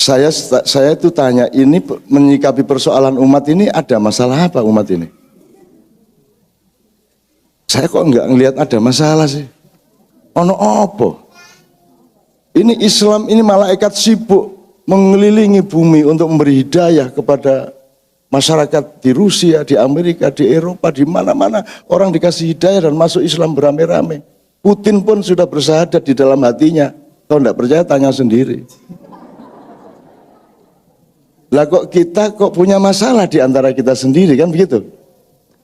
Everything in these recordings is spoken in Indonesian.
Saya itu tanya, ini menyikapi persoalan umat ini ada masalah apa umat ini? Saya kok nggak ngelihat ada masalah sih. Ono apa? Ini Islam, ini malaikat sibuk mengelilingi bumi untuk memberi hidayah kepada masyarakat di Rusia, di Amerika, di Eropa, di mana-mana orang dikasih hidayah dan masuk Islam beramai-ramai. Putin pun sudah bersyahadat di dalam hatinya. Kalau tidak percaya tanya sendiri. Lah kok kita punya masalah di antara kita sendiri, kan begitu?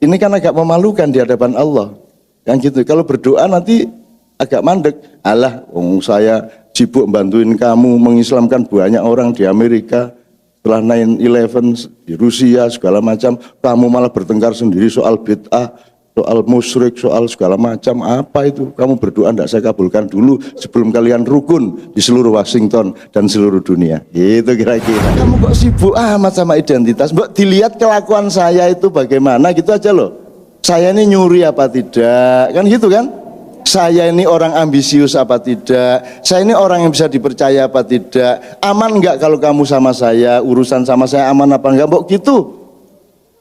Ini kan agak memalukan di hadapan Allah. Yang gitu. Kalau berdoa nanti agak mandek. Alah, saya sibuk bantuin kamu mengislamkan banyak orang di Amerika setelah 9/11 di Rusia segala macam. Kamu malah bertengkar sendiri soal bid'ah, soal musyrik, soal segala macam. Apa itu? Kamu berdoa tidak saya kabulkan dulu sebelum kalian rukun di seluruh Washington dan seluruh dunia. Itu kira-kira. Kamu kok sibuk amat sama identitas? Mbak, dilihat kelakuan saya itu bagaimana gitu aja loh. Saya ini nyuri apa tidak? Kan gitu kan? Saya ini orang ambisius apa tidak? Saya ini orang yang bisa dipercaya apa tidak? Aman nggak kalau kamu sama saya? Urusan sama saya aman apa enggak? Mbok gitu.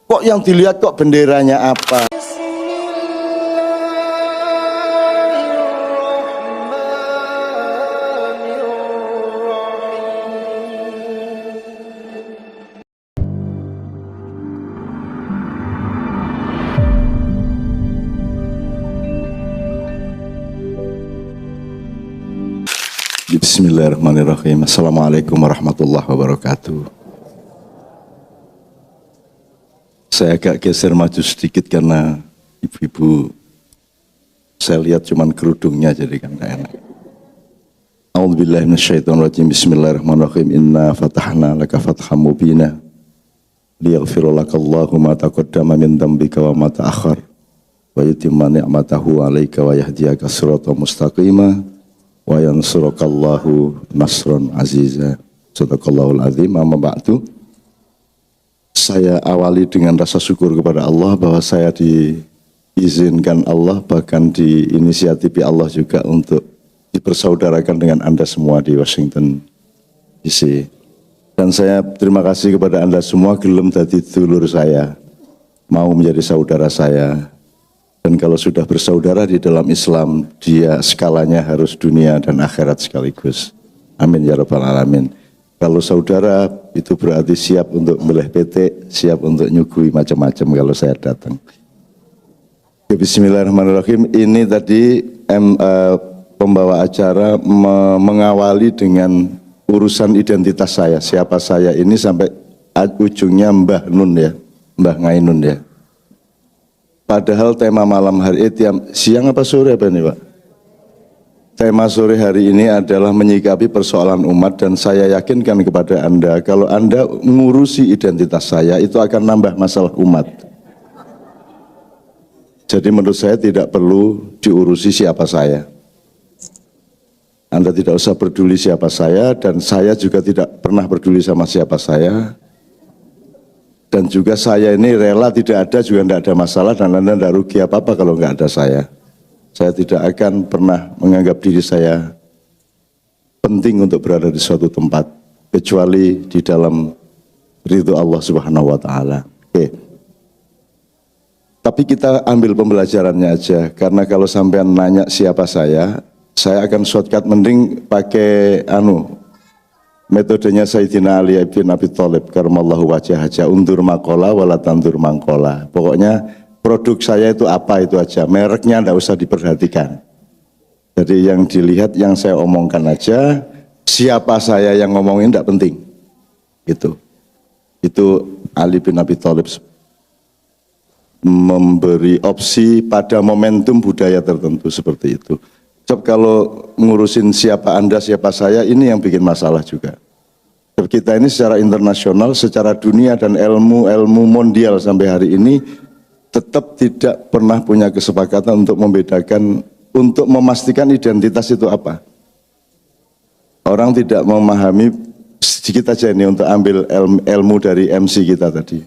Kok yang dilihat kok benderanya apa? Bismillahirrahmanirrahim. Assalamualaikum warahmatullahi wabarakatuh. Saya agak geser maju sedikit karena ibu-ibu saya lihat cuman kerudungnya jadi kan gak enak. A'udzubillahi minasyaitonirrajim. Bismillahirrahmanirrahim. Inna fatahna laka fatham mubina liyaghfira lakallahu ma taqaddama min dhanbika wa ma ta'akhkhar wa yutimma ni'matahu 'alaika wa yahdiyaka siratan mustaqima wa yansurakallahu nasron aziza. Sadaqallahul azim. Amma ba'du. Saya awali dengan rasa syukur kepada Allah bahwa saya diizinkan Allah, bahkan diinisiatifi Allah juga untuk dipersaudarakan dengan Anda semua di Washington DC. Dan saya terima kasih kepada Anda semua gelem dadi dulur saya, mau menjadi saudara saya. Dan kalau sudah bersaudara di dalam Islam, dia skalanya harus dunia dan akhirat sekaligus. Amin ya rabbal alamin. Kalau saudara itu berarti siap untuk meleh PT, siap untuk nyugui macam-macam kalau saya datang. Bismillahirrahmanirrahim. Ini tadi pembawa acara mengawali dengan urusan identitas saya. Siapa saya ini sampai ujungnya Mbah Nun ya, Mbah Ngainun ya. Padahal tema malam hari ini, siang apa sore apa ini Pak? Tema sore hari ini adalah menyikapi persoalan umat, dan saya yakinkan kepada Anda, kalau Anda mengurusi identitas saya, itu akan nambah masalah umat. Jadi menurut saya tidak perlu diurusi siapa saya. Anda tidak usah peduli siapa saya, dan saya juga tidak pernah peduli sama siapa saya. Dan juga saya ini rela tidak ada juga tidak ada masalah, dan Anda tidak rugi apa-apa kalau nggak ada saya. Saya tidak akan pernah menganggap diri saya penting untuk berada di suatu tempat, kecuali di dalam ridho Allah Subhanahu wa Ta'ala. Oke. Tapi kita ambil pembelajarannya aja, karena kalau sampean nanya siapa saya akan shortcut, mending pakai metodenya Sayyidina Ali bin Abi Thalib karamallahu wajhah aja, undur makola wala tandur mangkola. Pokoknya produk saya itu apa itu aja, mereknya enggak usah diperhatikan. Jadi yang dilihat yang saya omongkan aja, siapa saya yang ngomongin enggak penting. Gitu. Itu Ali bin Abi Thalib memberi opsi pada momentum budaya tertentu seperti itu. Sebab kalau ngurusin siapa Anda, siapa saya, ini yang bikin masalah juga. Sebab kita ini secara internasional, secara dunia dan ilmu mondial sampai hari ini tetap tidak pernah punya kesepakatan untuk membedakan, untuk memastikan identitas itu apa. Orang tidak memahami, sedikit aja ini untuk ambil ilmu dari MC kita tadi.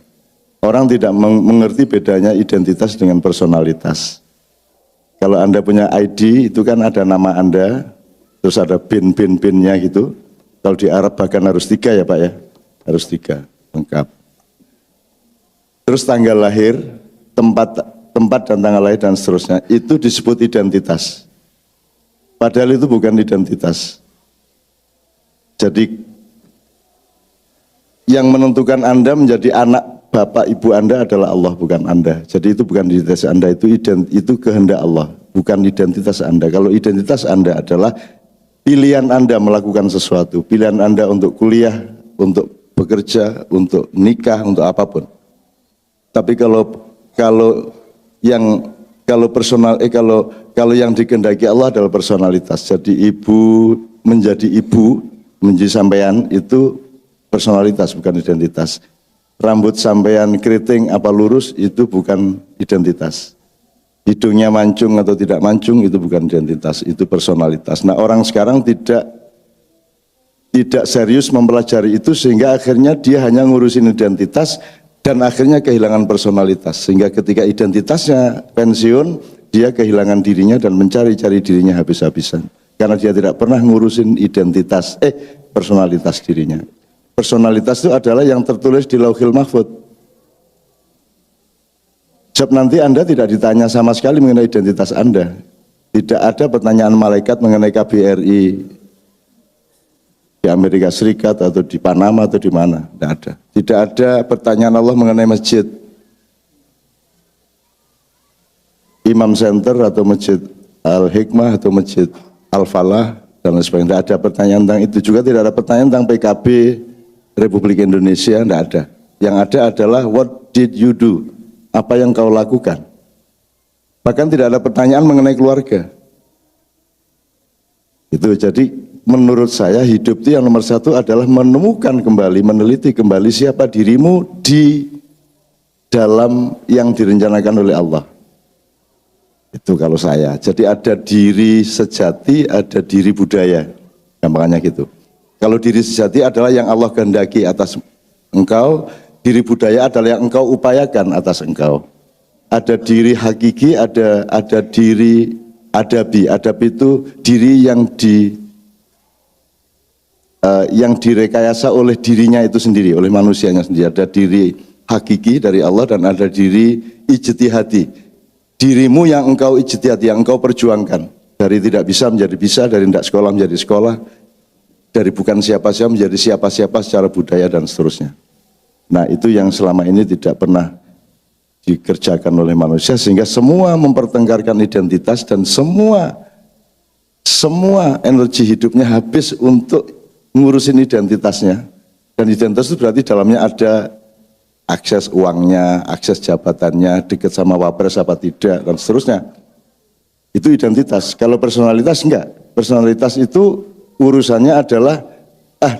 Orang tidak mengerti bedanya identitas dengan personalitas. Kalau Anda punya ID, itu kan ada nama Anda, terus ada PIN-nya gitu. Kalau di Arab bahkan harus 3 ya Pak ya, harus 3 lengkap. Terus tanggal lahir, tempat dan tanggal lahir dan seterusnya, itu disebut identitas. Padahal itu bukan identitas. Jadi yang menentukan Anda menjadi anak bapak ibu Anda adalah Allah, bukan Anda. Jadi itu bukan identitas Anda, itu kehendak Allah, bukan identitas Anda. Kalau identitas Anda adalah pilihan Anda melakukan sesuatu, pilihan Anda untuk kuliah, untuk bekerja, untuk nikah, untuk apapun. Tapi kalau yang dikehendaki Allah adalah personalitas. Jadi menjadi sampean itu personalitas, bukan identitas. Rambut sampean keriting apa lurus itu bukan identitas. Hidungnya mancung atau tidak mancung itu bukan identitas, itu personalitas. Nah, orang sekarang tidak serius mempelajari itu sehingga akhirnya dia hanya ngurusin identitas dan akhirnya kehilangan personalitas. Sehingga ketika identitasnya pensiun, dia kehilangan dirinya dan mencari-cari dirinya habis-habisan. Karena dia tidak pernah ngurusin personalitas dirinya. Personalitas itu adalah yang tertulis di Lauhil Mahfuz. Sebab nanti Anda tidak ditanya sama sekali mengenai identitas Anda. Tidak ada pertanyaan malaikat mengenai KBRI di Amerika Serikat atau di Panama atau di mana. Tidak ada. Tidak ada pertanyaan Allah mengenai masjid Imam Center atau masjid Al-Hikmah atau masjid Al-Falah dan lain sebagainya. Tidak ada pertanyaan tentang itu. Juga tidak ada pertanyaan tentang PKB Republik Indonesia, tidak ada. Yang ada adalah what did you do? Apa yang kau lakukan? Bahkan tidak ada pertanyaan mengenai keluarga. Itu jadi menurut saya hidup itu yang nomor satu adalah menemukan kembali, meneliti kembali siapa dirimu di dalam yang direncanakan oleh Allah. Itu kalau saya. Jadi ada diri sejati, ada diri budaya. Gampangnya gitu. Kalau diri sejati adalah yang Allah kehendaki atas engkau, diri budaya adalah yang engkau upayakan atas engkau. Ada diri hakiki, ada diri adabi. Adabi itu diri yang direkayasa oleh dirinya itu sendiri, oleh manusianya sendiri. Ada diri hakiki dari Allah dan ada diri ijtihadi. Dirimu yang engkau ijtihadi, yang engkau perjuangkan. Dari tidak bisa menjadi bisa, dari tidak sekolah menjadi sekolah, dari bukan siapa-siapa menjadi siapa-siapa secara budaya dan seterusnya. Nah, itu yang selama ini tidak pernah dikerjakan oleh manusia sehingga semua mempertengkarkan identitas dan semua energi hidupnya habis untuk ngurusin identitasnya. Dan identitas itu berarti dalamnya ada akses uangnya, akses jabatannya, dekat sama wapres apa tidak dan seterusnya. Itu identitas. Kalau personalitas enggak. Personalitas itu urusannya adalah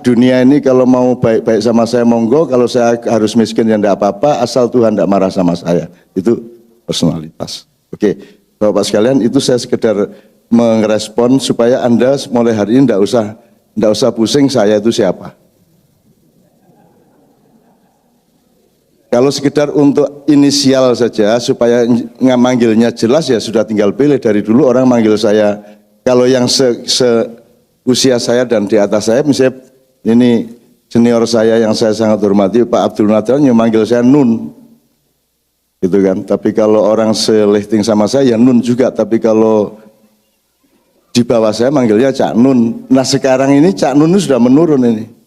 dunia ini kalau mau baik-baik sama saya monggo, kalau saya harus miskin ya enggak apa-apa, asal Tuhan enggak marah sama saya. Itu personalitas. Oke, Bapak sekalian, itu saya sekedar merespon supaya Anda mulai hari ini enggak usah pusing saya itu siapa. Kalau sekedar untuk inisial saja supaya manggilnya jelas ya sudah tinggal pilih. Dari dulu orang manggil saya, kalau yang usia saya dan di atas saya, misalnya ini senior saya yang saya sangat hormati Pak Abdul Nadran yang manggil saya Nun gitu kan. Tapi kalau orang selihting sama saya ya Nun juga, tapi kalau di bawah saya manggilnya Cak Nun. Nah sekarang ini Cak Nun sudah menurun ini.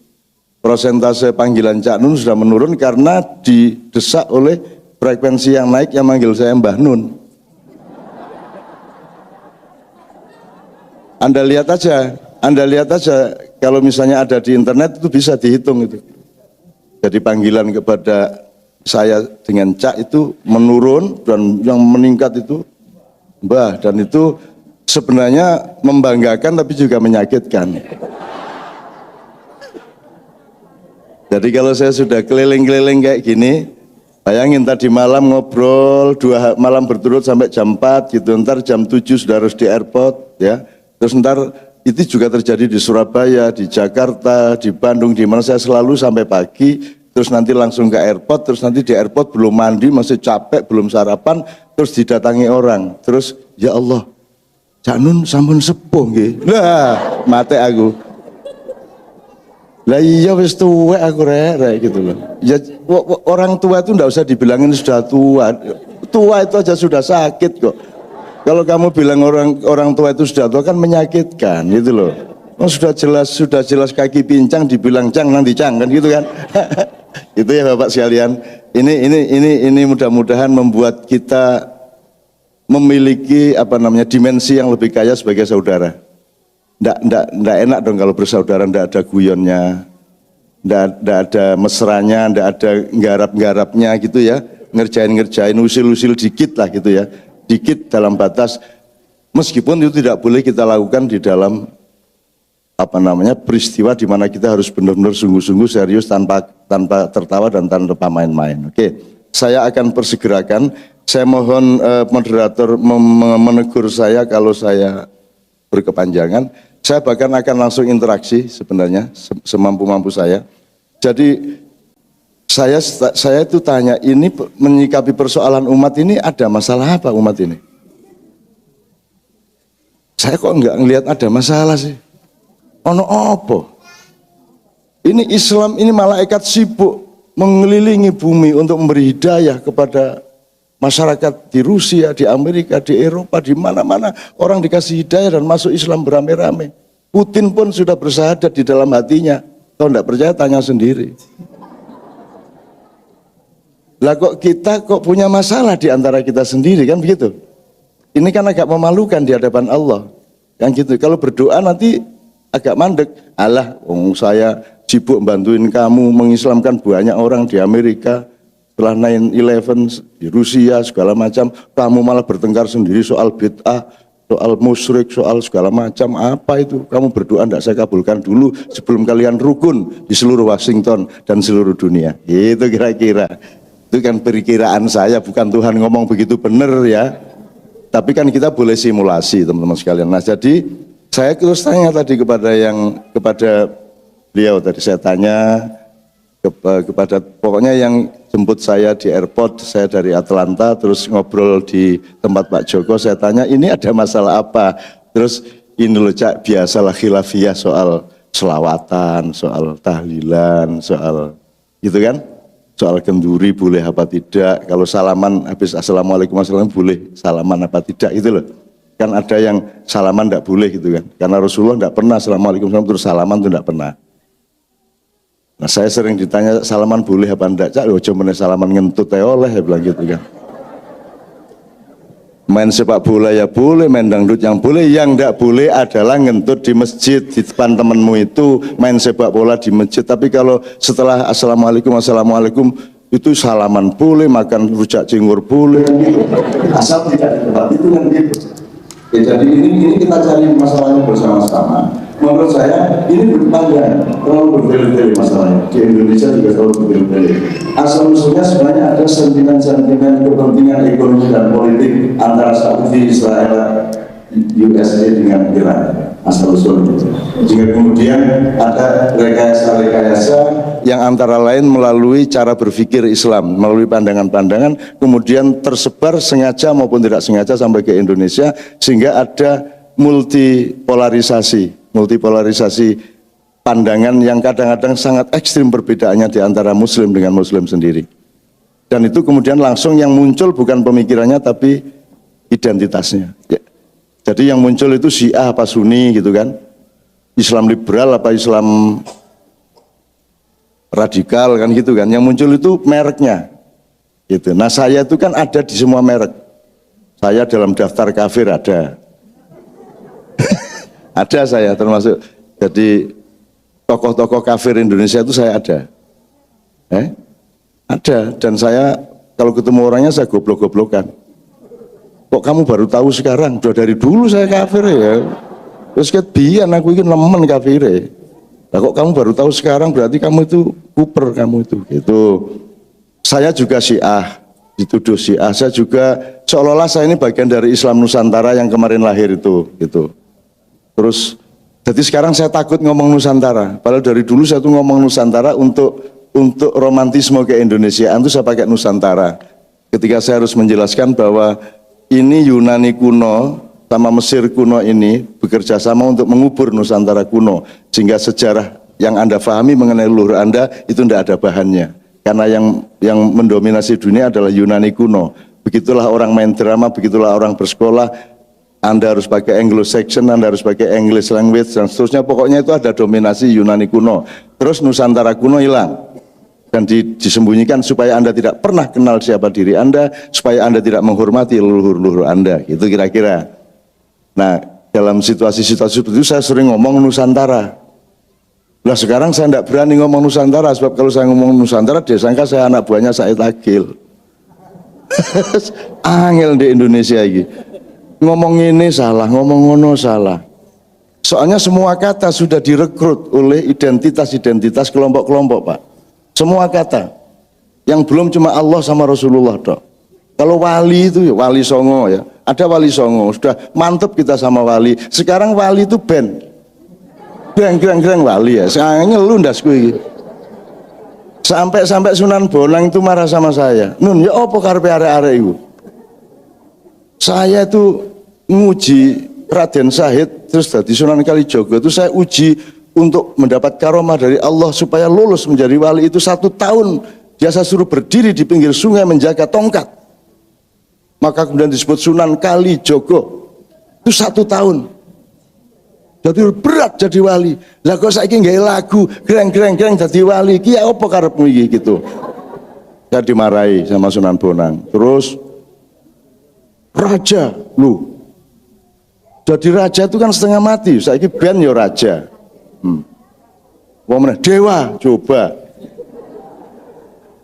Prosentase panggilan Cak Nun sudah menurun karena didesak oleh frekuensi yang naik yang manggil saya Mbah Nun. Anda lihat aja kalau misalnya ada di internet itu bisa dihitung itu. Jadi panggilan kepada saya dengan Cak itu menurun dan yang meningkat itu Mbah, dan itu sebenarnya membanggakan tapi juga menyakitkan. Jadi kalau saya sudah keliling-keliling kayak gini, bayangin tadi malam ngobrol 2 malam berturut sampai jam 4 gitu, ntar jam 7 sudah harus di airport ya. Terus ntar itu juga terjadi di Surabaya, di Jakarta, di Bandung, di mana saya selalu sampai pagi, terus nanti langsung ke airport, terus nanti di airport belum mandi, masih capek, belum sarapan, terus didatangi orang, terus ya Allah, Cak Nun sampun sepuh nggih. Lah, mate aku. Lah iya wis tuwek aku rek gitu loh. Ya orang tua itu ndak usah dibilangin sudah tua. Tua itu aja sudah sakit kok. Kalau kamu bilang orang orang tua itu sudah tua kan menyakitkan gitu loh. Oh, sudah jelas kaki pincang dibilang cang nanti cang kan gitu kan. Itu ya Bapak sekalian. Ini mudah-mudahan membuat kita memiliki apa namanya dimensi yang lebih kaya sebagai saudara. Nggak enak dong kalau bersaudara nggak ada guyonnya, nggak ada mesranya, nggak ada nggarap-nggarapnya gitu ya, ngerjain usil-usil dikit lah gitu ya, dikit dalam batas. Meskipun itu tidak boleh kita lakukan di dalam apa namanya peristiwa di mana kita harus benar-benar sungguh-sungguh serius tanpa tertawa dan tanpa main-main. Oke, saya akan persegerakan. Saya mohon moderator menegur saya kalau saya berkepanjangan. Saya bahkan akan langsung interaksi sebenarnya semampu-mampu saya. Jadi saya itu tanya, ini menyikapi persoalan umat ini ada masalah apa umat ini? Saya kok enggak ngelihat ada masalah sih. Ono apa? Ini Islam, ini malaikat sibuk mengelilingi bumi untuk memberi hidayah kepada masyarakat di Rusia, di Amerika, di Eropa, di mana-mana orang dikasih hidayah dan masuk Islam beramai-ramai. Putin pun sudah bersahadat di dalam hatinya. Kalau tidak percaya tanya sendiri. Lah kok kita kok punya masalah di antara kita sendiri kan begitu? Ini kan agak memalukan di hadapan Allah. Yang gitu. Kalau berdoa nanti agak mandek. Alah, saya sibuk bantuin kamu mengislamkan banyak orang di Amerika. Setelah 9/11 di Rusia segala macam, kamu malah bertengkar sendiri soal bid'ah, soal musyrik, soal segala macam. Apa itu? Kamu berdoa tidak saya kabulkan dulu sebelum kalian rukun di seluruh Washington dan seluruh dunia. Itu kira-kira. Itu kan perkiraan saya, bukan Tuhan ngomong begitu benar ya. Tapi kan kita boleh simulasi teman-teman sekalian. Nah jadi saya terus tanya tadi kepada beliau tadi, saya tanya kepada pokoknya yang jemput saya di airport, saya dari Atlanta, terus ngobrol di tempat Pak Joko, saya tanya ini ada masalah apa? Terus ini loh Cak, biasalah khilafiyah soal selawatan, soal tahlilan, soal gitu kan? Soal kenduri boleh apa tidak, kalau salaman habis assalamualaikum warahmatullahi boleh salaman apa tidak gitu loh. Kan ada yang salaman tidak boleh gitu kan, karena Rasulullah tidak pernah assalamualaikum terus salaman itu tidak pernah. Nah saya sering ditanya salaman boleh apa enggak, Cak, ojo meneh salaman ngentut ya oleh, ya bilang gitu kan. Main sepak bola ya boleh, main dangdut yang boleh, yang enggak boleh adalah ngentut di masjid, di depan temenmu itu main sepak bola di masjid. Tapi kalau setelah assalamualaikum itu salaman boleh, makan rujak cingur boleh, asal tidak di tempat itu kan gitu. Ya, jadi ini kita cari masalahnya bersama-sama. Menurut saya ini berpanjang, terlalu berbelit-belit masalahnya. Di Indonesia juga terlalu berbelit-belit. Asal usulnya sebenarnya ada sentimen-sentimen kepentingan ekonomi dan politik antara Saudi, Israel, USA dengan Iran. Asal usulnya. Jika kemudian ada rekayasa-rekayasa yang antara lain melalui cara berpikir Islam, melalui pandangan-pandangan, kemudian tersebar sengaja maupun tidak sengaja sampai ke Indonesia, sehingga ada multipolarisasi pandangan yang kadang-kadang sangat ekstrim perbedaannya di antara Muslim dengan Muslim sendiri. Dan itu kemudian langsung yang muncul bukan pemikirannya tapi identitasnya. Ya. Jadi yang muncul itu Syiah apa Sunni gitu kan, Islam liberal apa Islam radikal kan gitu kan. Yang muncul itu mereknya gitu. Nah saya itu kan ada di semua merek. Saya dalam daftar kafir ada. Ada saya termasuk. Jadi tokoh-tokoh kafir Indonesia itu saya ada. Ada. Dan saya kalau ketemu orangnya saya goblok-goblokan. Kok kamu baru tahu sekarang? Udah dari dulu saya kafir ya. Terus biar aku ini nemen kafir ya. Nah, kok kamu baru tahu sekarang, berarti kamu itu kuper kamu itu. Gitu. Saya juga Syiah, dituduh Syiah. Saya juga seolah-olah saya ini bagian dari Islam Nusantara yang kemarin lahir itu. Gitu. Terus, jadi sekarang saya takut ngomong Nusantara. Padahal dari dulu saya tuh ngomong Nusantara untuk romantisme ke Indonesia. Itu saya pakai Nusantara. Ketika saya harus menjelaskan bahwa ini Yunani kuno sama Mesir kuno ini bekerja sama untuk mengubur Nusantara kuno, sehingga sejarah yang Anda pahami mengenai leluhur Anda itu tidak ada bahannya. Karena yang mendominasi dunia adalah Yunani kuno. Begitulah orang main drama, begitulah orang bersekolah. Anda harus pakai Anglo-Saxon, Anda harus pakai English language, dan seterusnya. Pokoknya itu ada dominasi Yunani kuno. Terus Nusantara kuno hilang. Dan disembunyikan supaya Anda tidak pernah kenal siapa diri Anda, supaya Anda tidak menghormati leluhur-leluhur Anda. Itu kira-kira. Nah, dalam situasi-situasi seperti itu saya sering ngomong Nusantara. Nah sekarang saya tidak berani ngomong Nusantara, sebab kalau saya ngomong Nusantara, dia sangka saya anak buahnya Said Agil. Angel di Indonesia ini. Ngomong ini salah, ngomong ngono salah. Soalnya semua kata sudah direkrut oleh identitas-identitas kelompok-kelompok, Pak. Semua kata. Yang belum cuma Allah sama Rasulullah, dok. Kalau wali itu ya wali songo ya. Ada wali songo, sudah mantep kita sama wali. Sekarang wali itu band. Greng wali ya. Sekarang ngelundas gue. Sampai Sunan Bonang itu marah sama saya. Nun, ya apa karepe arek-arek itu? Saya itu nguji Raden Syahid terus dari Sunan Kalijogo itu saya uji untuk mendapat karomah dari Allah supaya lulus menjadi wali itu 1 tahun. Dia saya suruh berdiri di pinggir sungai menjaga tongkat. Maka kemudian disebut Sunan Kalijogo. Itu 1 tahun. Jadi berat jadi wali. Lah kok saiki nggawe lagu greng jadi wali. Ki apa karepmu iki gitu. Saya dimarahi sama Sunan Bonang. Terus raja lu. Jadi raja itu kan setengah mati. Saiki ben yo raja. Dewa coba.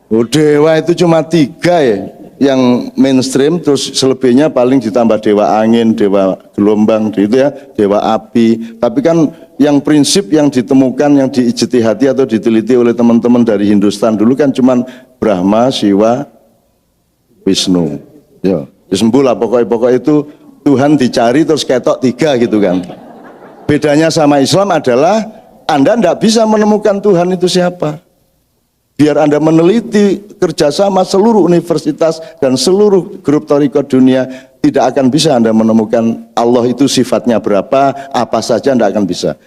Oh, dewa itu cuma 3 ya yang mainstream, terus selebihnya paling ditambah dewa angin, dewa gelombang, gitu ya, dewa api. Tapi kan yang prinsip yang ditemukan, yang diijtihati atau diteliti oleh teman-teman dari Hindustan dulu kan cuman Brahma, Siwa, Wisnu. Ya, sembuh lah pokok-pokok itu Tuhan dicari terus ketok 3 gitu kan. Bedanya sama Islam adalah Anda tidak bisa menemukan Tuhan itu siapa. Biar Anda meneliti kerjasama seluruh universitas dan seluruh grup thariqah dunia, tidak akan bisa Anda menemukan Allah itu sifatnya berapa, apa saja Anda akan bisa.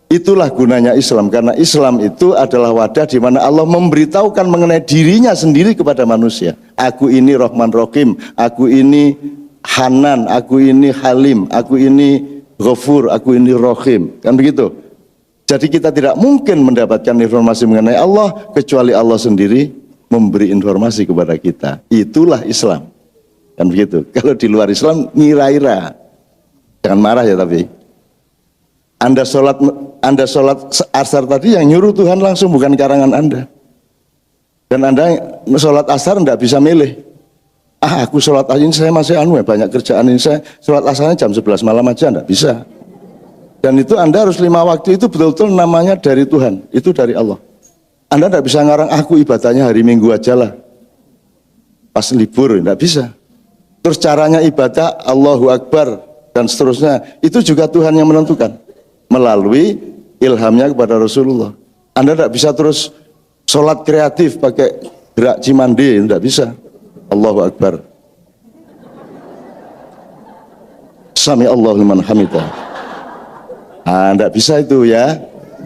Itulah gunanya Islam, karena Islam itu adalah wadah di mana Allah memberitahukan mengenai dirinya sendiri kepada manusia. Aku ini Rahman Rahim, aku ini Hanan, aku ini Halim, aku ini Ghafur, aku ini Rahim. Kan begitu? Jadi kita tidak mungkin mendapatkan informasi mengenai Allah kecuali Allah sendiri memberi informasi kepada kita. Itulah Islam. Kan begitu. Kalau di luar Islam ngira-ira. Jangan marah ya tapi. Anda sholat asar tadi yang nyuruh Tuhan langsung, bukan karangan Anda. Dan Anda sholat asar tidak bisa milih. Aku sholat asar ini saya masih banyak kerjaan ini, saya sholat asarnya jam 11 malam aja, tidak bisa. Dan itu Anda harus 5 waktu itu betul-betul namanya dari Tuhan, itu dari Allah. Anda tidak bisa ngarang aku ibadahnya hari Minggu aja lah, pas libur, tidak bisa. Terus caranya ibadah Allahu Akbar dan seterusnya, itu juga Tuhan yang menentukan melalui ilhamnya kepada Rasulullah. Anda tidak bisa terus sholat kreatif pakai gerak cimande, tidak bisa. Allahu Akbar. Sami Allahu liman hamidah. Tidak bisa itu ya.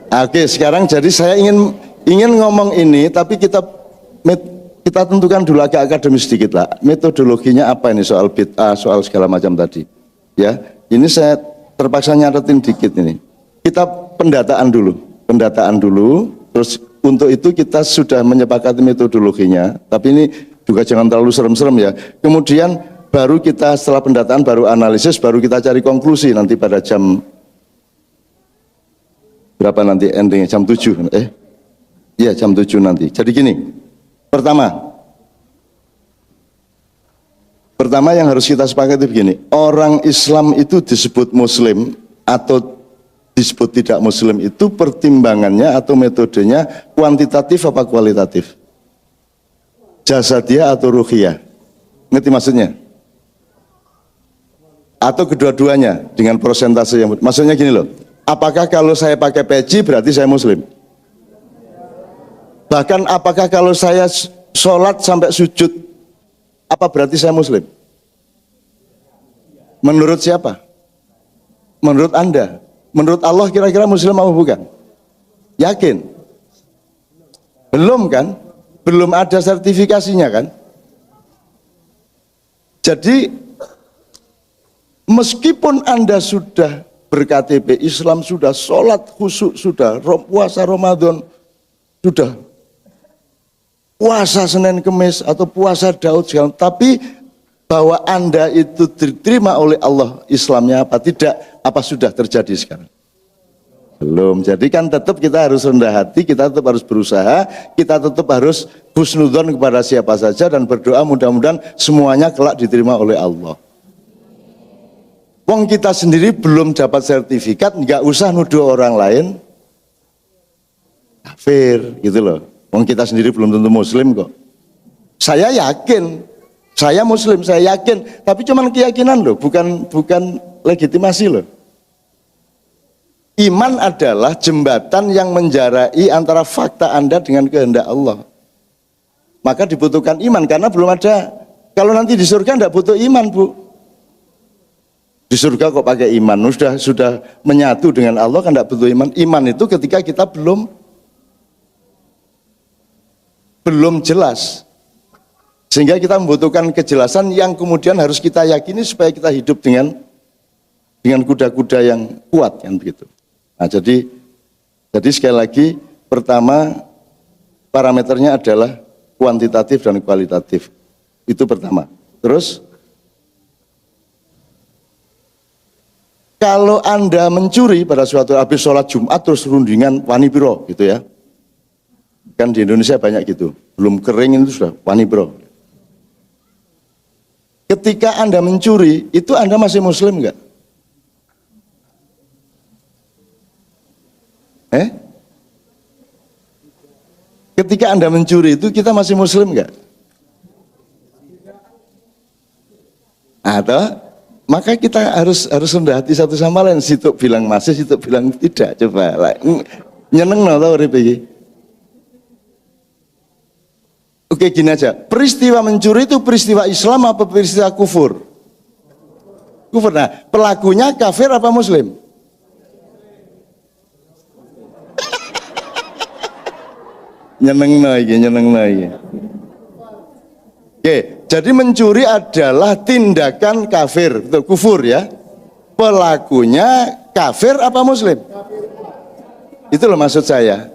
Oke, sekarang jadi saya ingin ngomong ini, tapi kita tentukan dulu agak akademis sedikit lah. Metodologinya apa ini soal bid'ah, soal segala macam tadi. Ya, ini saya terpaksa nyatetin dikit ini. Kita pendataan dulu. Terus untuk itu kita sudah menyepakati metodologinya. Tapi ini juga jangan terlalu serem-serem ya. Kemudian baru kita setelah pendataan, baru analisis, baru kita cari konklusi nanti pada jam berapa nanti endingnya, jam 7 iya jam 7 nanti. Jadi gini, pertama yang harus kita sepakati begini, orang Islam itu disebut muslim atau disebut tidak muslim itu pertimbangannya atau metodenya kuantitatif apa kualitatif, jasadiah atau ruhiyah, ngerti maksudnya? Atau kedua-duanya dengan persentase yang, maksudnya gini loh, apakah kalau saya pakai peci berarti saya muslim? Bahkan apakah kalau saya sholat sampai sujud, apa berarti saya muslim? Menurut siapa? Menurut Anda? Menurut Allah kira-kira muslim atau bukan? Yakin? Belum kan? Belum ada sertifikasinya kan? Jadi meskipun Anda sudah ber-KTP Islam, sudah sholat khusyuk, sudah puasa Ramadan, sudah puasa Senin Kemis atau puasa Daud segala, tapi bahwa Anda itu diterima oleh Allah Islamnya apa tidak, apa sudah terjadi sekarang? Belum. Jadi kan tetap kita harus rendah hati, kita tetap harus berusaha, kita tetap harus husnudzon kepada siapa saja dan berdoa mudah-mudahan semuanya kelak diterima oleh Allah. Wong kita sendiri belum dapat sertifikat, nggak usah nuduh orang lain kafir gitu loh. Wong kita sendiri belum tentu muslim kok. Saya yakin, saya muslim, saya yakin, tapi cuman keyakinan loh, bukan legitimasi loh. Iman adalah jembatan yang menjarai antara fakta Anda dengan kehendak Allah. Maka dibutuhkan iman, karena belum ada. Kalau nanti di surga enggak butuh iman, Bu. Di surga kok pakai iman, sudah menyatu dengan Allah kan enggak butuh iman. Iman itu ketika kita belum jelas. Sehingga kita membutuhkan kejelasan yang kemudian harus kita yakini supaya kita hidup dengan kuda-kuda yang kuat kan begitu. Nah, jadi sekali lagi, pertama parameternya adalah kuantitatif dan kualitatif. Itu pertama. Terus kalau Anda mencuri pada suatu habis sholat Jumat terus rundingan wani piro gitu ya. Kan di Indonesia banyak gitu. Belum kering itu sudah wani piro. Ketika Anda mencuri, itu Anda masih muslim enggak? Ketika Anda mencuri itu kita masih muslim enggak? Atau maka kita harus rendah hati satu sama lain. Situ bilang masih, situ bilang tidak. Coba nyeneng tau urip iki. Oke, gini aja. Peristiwa mencuri itu peristiwa Islam apa peristiwa kufur? Kufur. Nah, pelakunya kafir apa muslim? Nyeneng lagi. Oke, jadi mencuri adalah tindakan kafir, betul, kufur ya. Pelakunya kafir apa muslim? Itu loh maksud saya.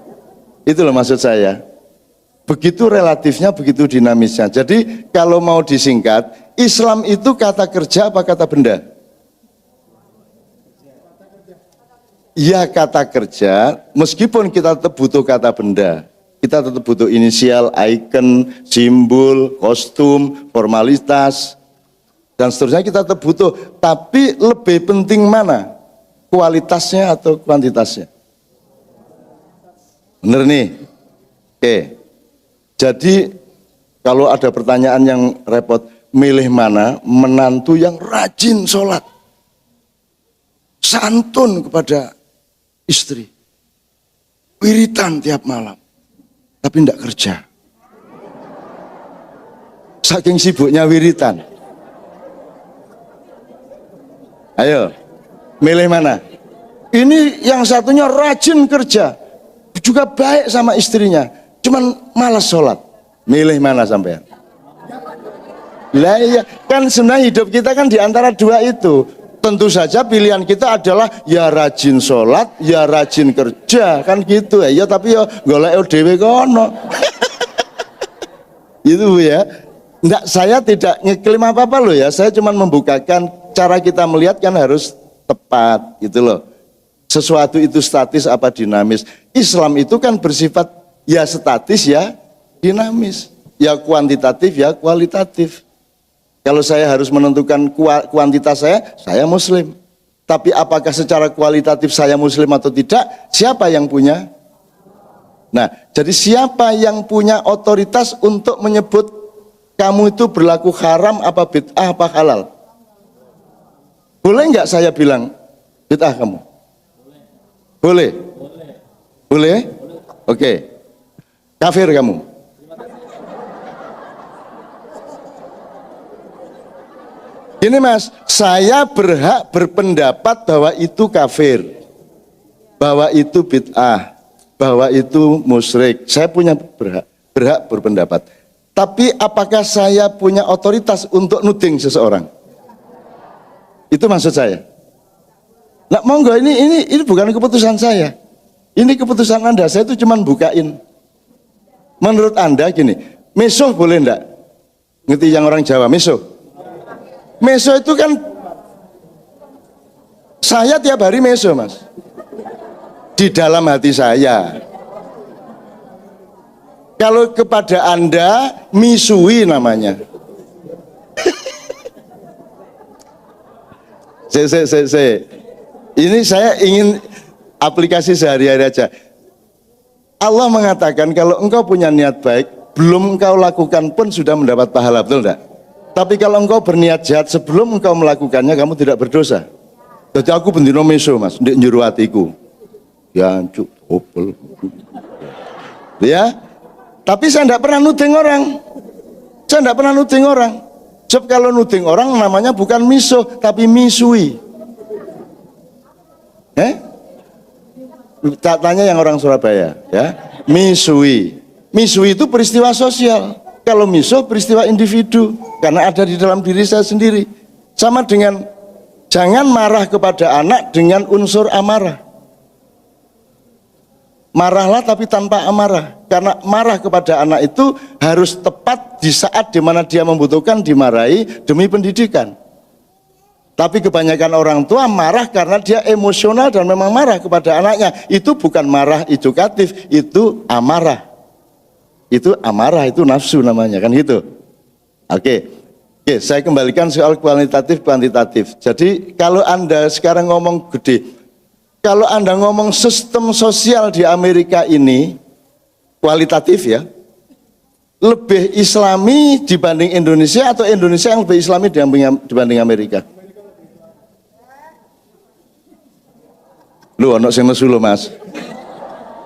Begitu relatifnya, begitu dinamisnya. Jadi kalau mau disingkat, Islam itu kata kerja apa kata benda? Ya kata kerja, meskipun kita tetap butuh kata benda. Kita tetap butuh inisial, icon, simbol, kostum, formalitas, dan seterusnya kita tetap butuh. Tapi lebih penting mana? Kualitasnya atau kuantitasnya? Bener nih? Oke. Jadi kalau ada pertanyaan yang repot, milih mana? Menantu yang rajin sholat, santun kepada istri, wiritan tiap malam, tapi tidak kerja. Saking sibuknya wiritan. Ayo, milih mana? Ini yang satunya rajin kerja, juga baik sama istrinya, cuman malas sholat. Milih mana sampean? Lah iya, kan sebenarnya hidup kita kan di antara dua itu. Tentu saja pilihan kita adalah ya rajin sholat, ya rajin kerja, kan gitu ya. Ya tapi ya golek dhewe kono. Itu ya. Enggak, saya tidak ngeklaim apa-apa loh ya. Saya cuma membukakan cara kita melihat kan harus tepat gitu loh. Sesuatu itu statis apa dinamis. Islam itu kan bersifat ya statis ya dinamis. Ya kuantitatif ya kualitatif. Kalau saya harus menentukan kuantitas saya muslim. Tapi apakah secara kualitatif saya muslim atau tidak, siapa yang punya? Nah, jadi siapa yang punya otoritas untuk menyebut kamu itu berlaku haram apa bid'ah apa halal? Boleh nggak saya bilang bid'ah kamu? Boleh? Boleh? Oke. Kafir kamu? Ini Mas, saya berhak berpendapat bahwa itu kafir, bahwa itu bid'ah, bahwa itu musyrik. Saya punya berhak berpendapat. Tapi apakah saya punya otoritas untuk nuding seseorang? Itu maksud saya. Nah, monggo ini bukan keputusan saya. Ini keputusan Anda. Saya itu cuma bukain. Menurut Anda gini, meso boleh enggak? Ngerti yang orang Jawa, meso? Meso itu kan saya tiap hari meso, Mas. Di dalam hati saya. Kalau kepada Anda, misui namanya. Ini saya ingin aplikasi sehari-hari aja. Allah mengatakan kalau engkau punya niat baik, belum engkau lakukan pun sudah mendapat pahala, betul enggak? Tapi kalau engkau berniat jahat sebelum engkau melakukannya, kamu tidak berdosa. Jadi aku bendino meso, Mas, ndek njero atiku. Ya, cuk, opel. Ya, tapi saya tidak pernah nuding orang. Saya tidak pernah nuding orang. Sebab kalau nuding orang namanya bukan miso, tapi misui. Tanya yang orang Surabaya, ya. Misui. Misui itu peristiwa sosial. Kalau miso peristiwa individu, karena ada di dalam diri saya sendiri. Sama dengan jangan marah kepada anak dengan unsur amarah. Marahlah tapi tanpa amarah. Karena marah kepada anak itu harus tepat di saat dimana dia membutuhkan dimarahi demi pendidikan. Tapi kebanyakan orang tua marah karena dia emosional dan memang marah kepada anaknya. Itu bukan marah edukatif, itu amarah. Itu amarah, itu nafsu namanya, kan gitu. Oke, saya kembalikan soal kualitatif kuantitatif. Jadi kalau Anda sekarang ngomong gede, kalau Anda ngomong sistem sosial di Amerika ini kualitatif ya, lebih Islami dibanding Indonesia atau Indonesia yang lebih Islami dibanding Amerika? Lu ono sing nesu lho, Mas.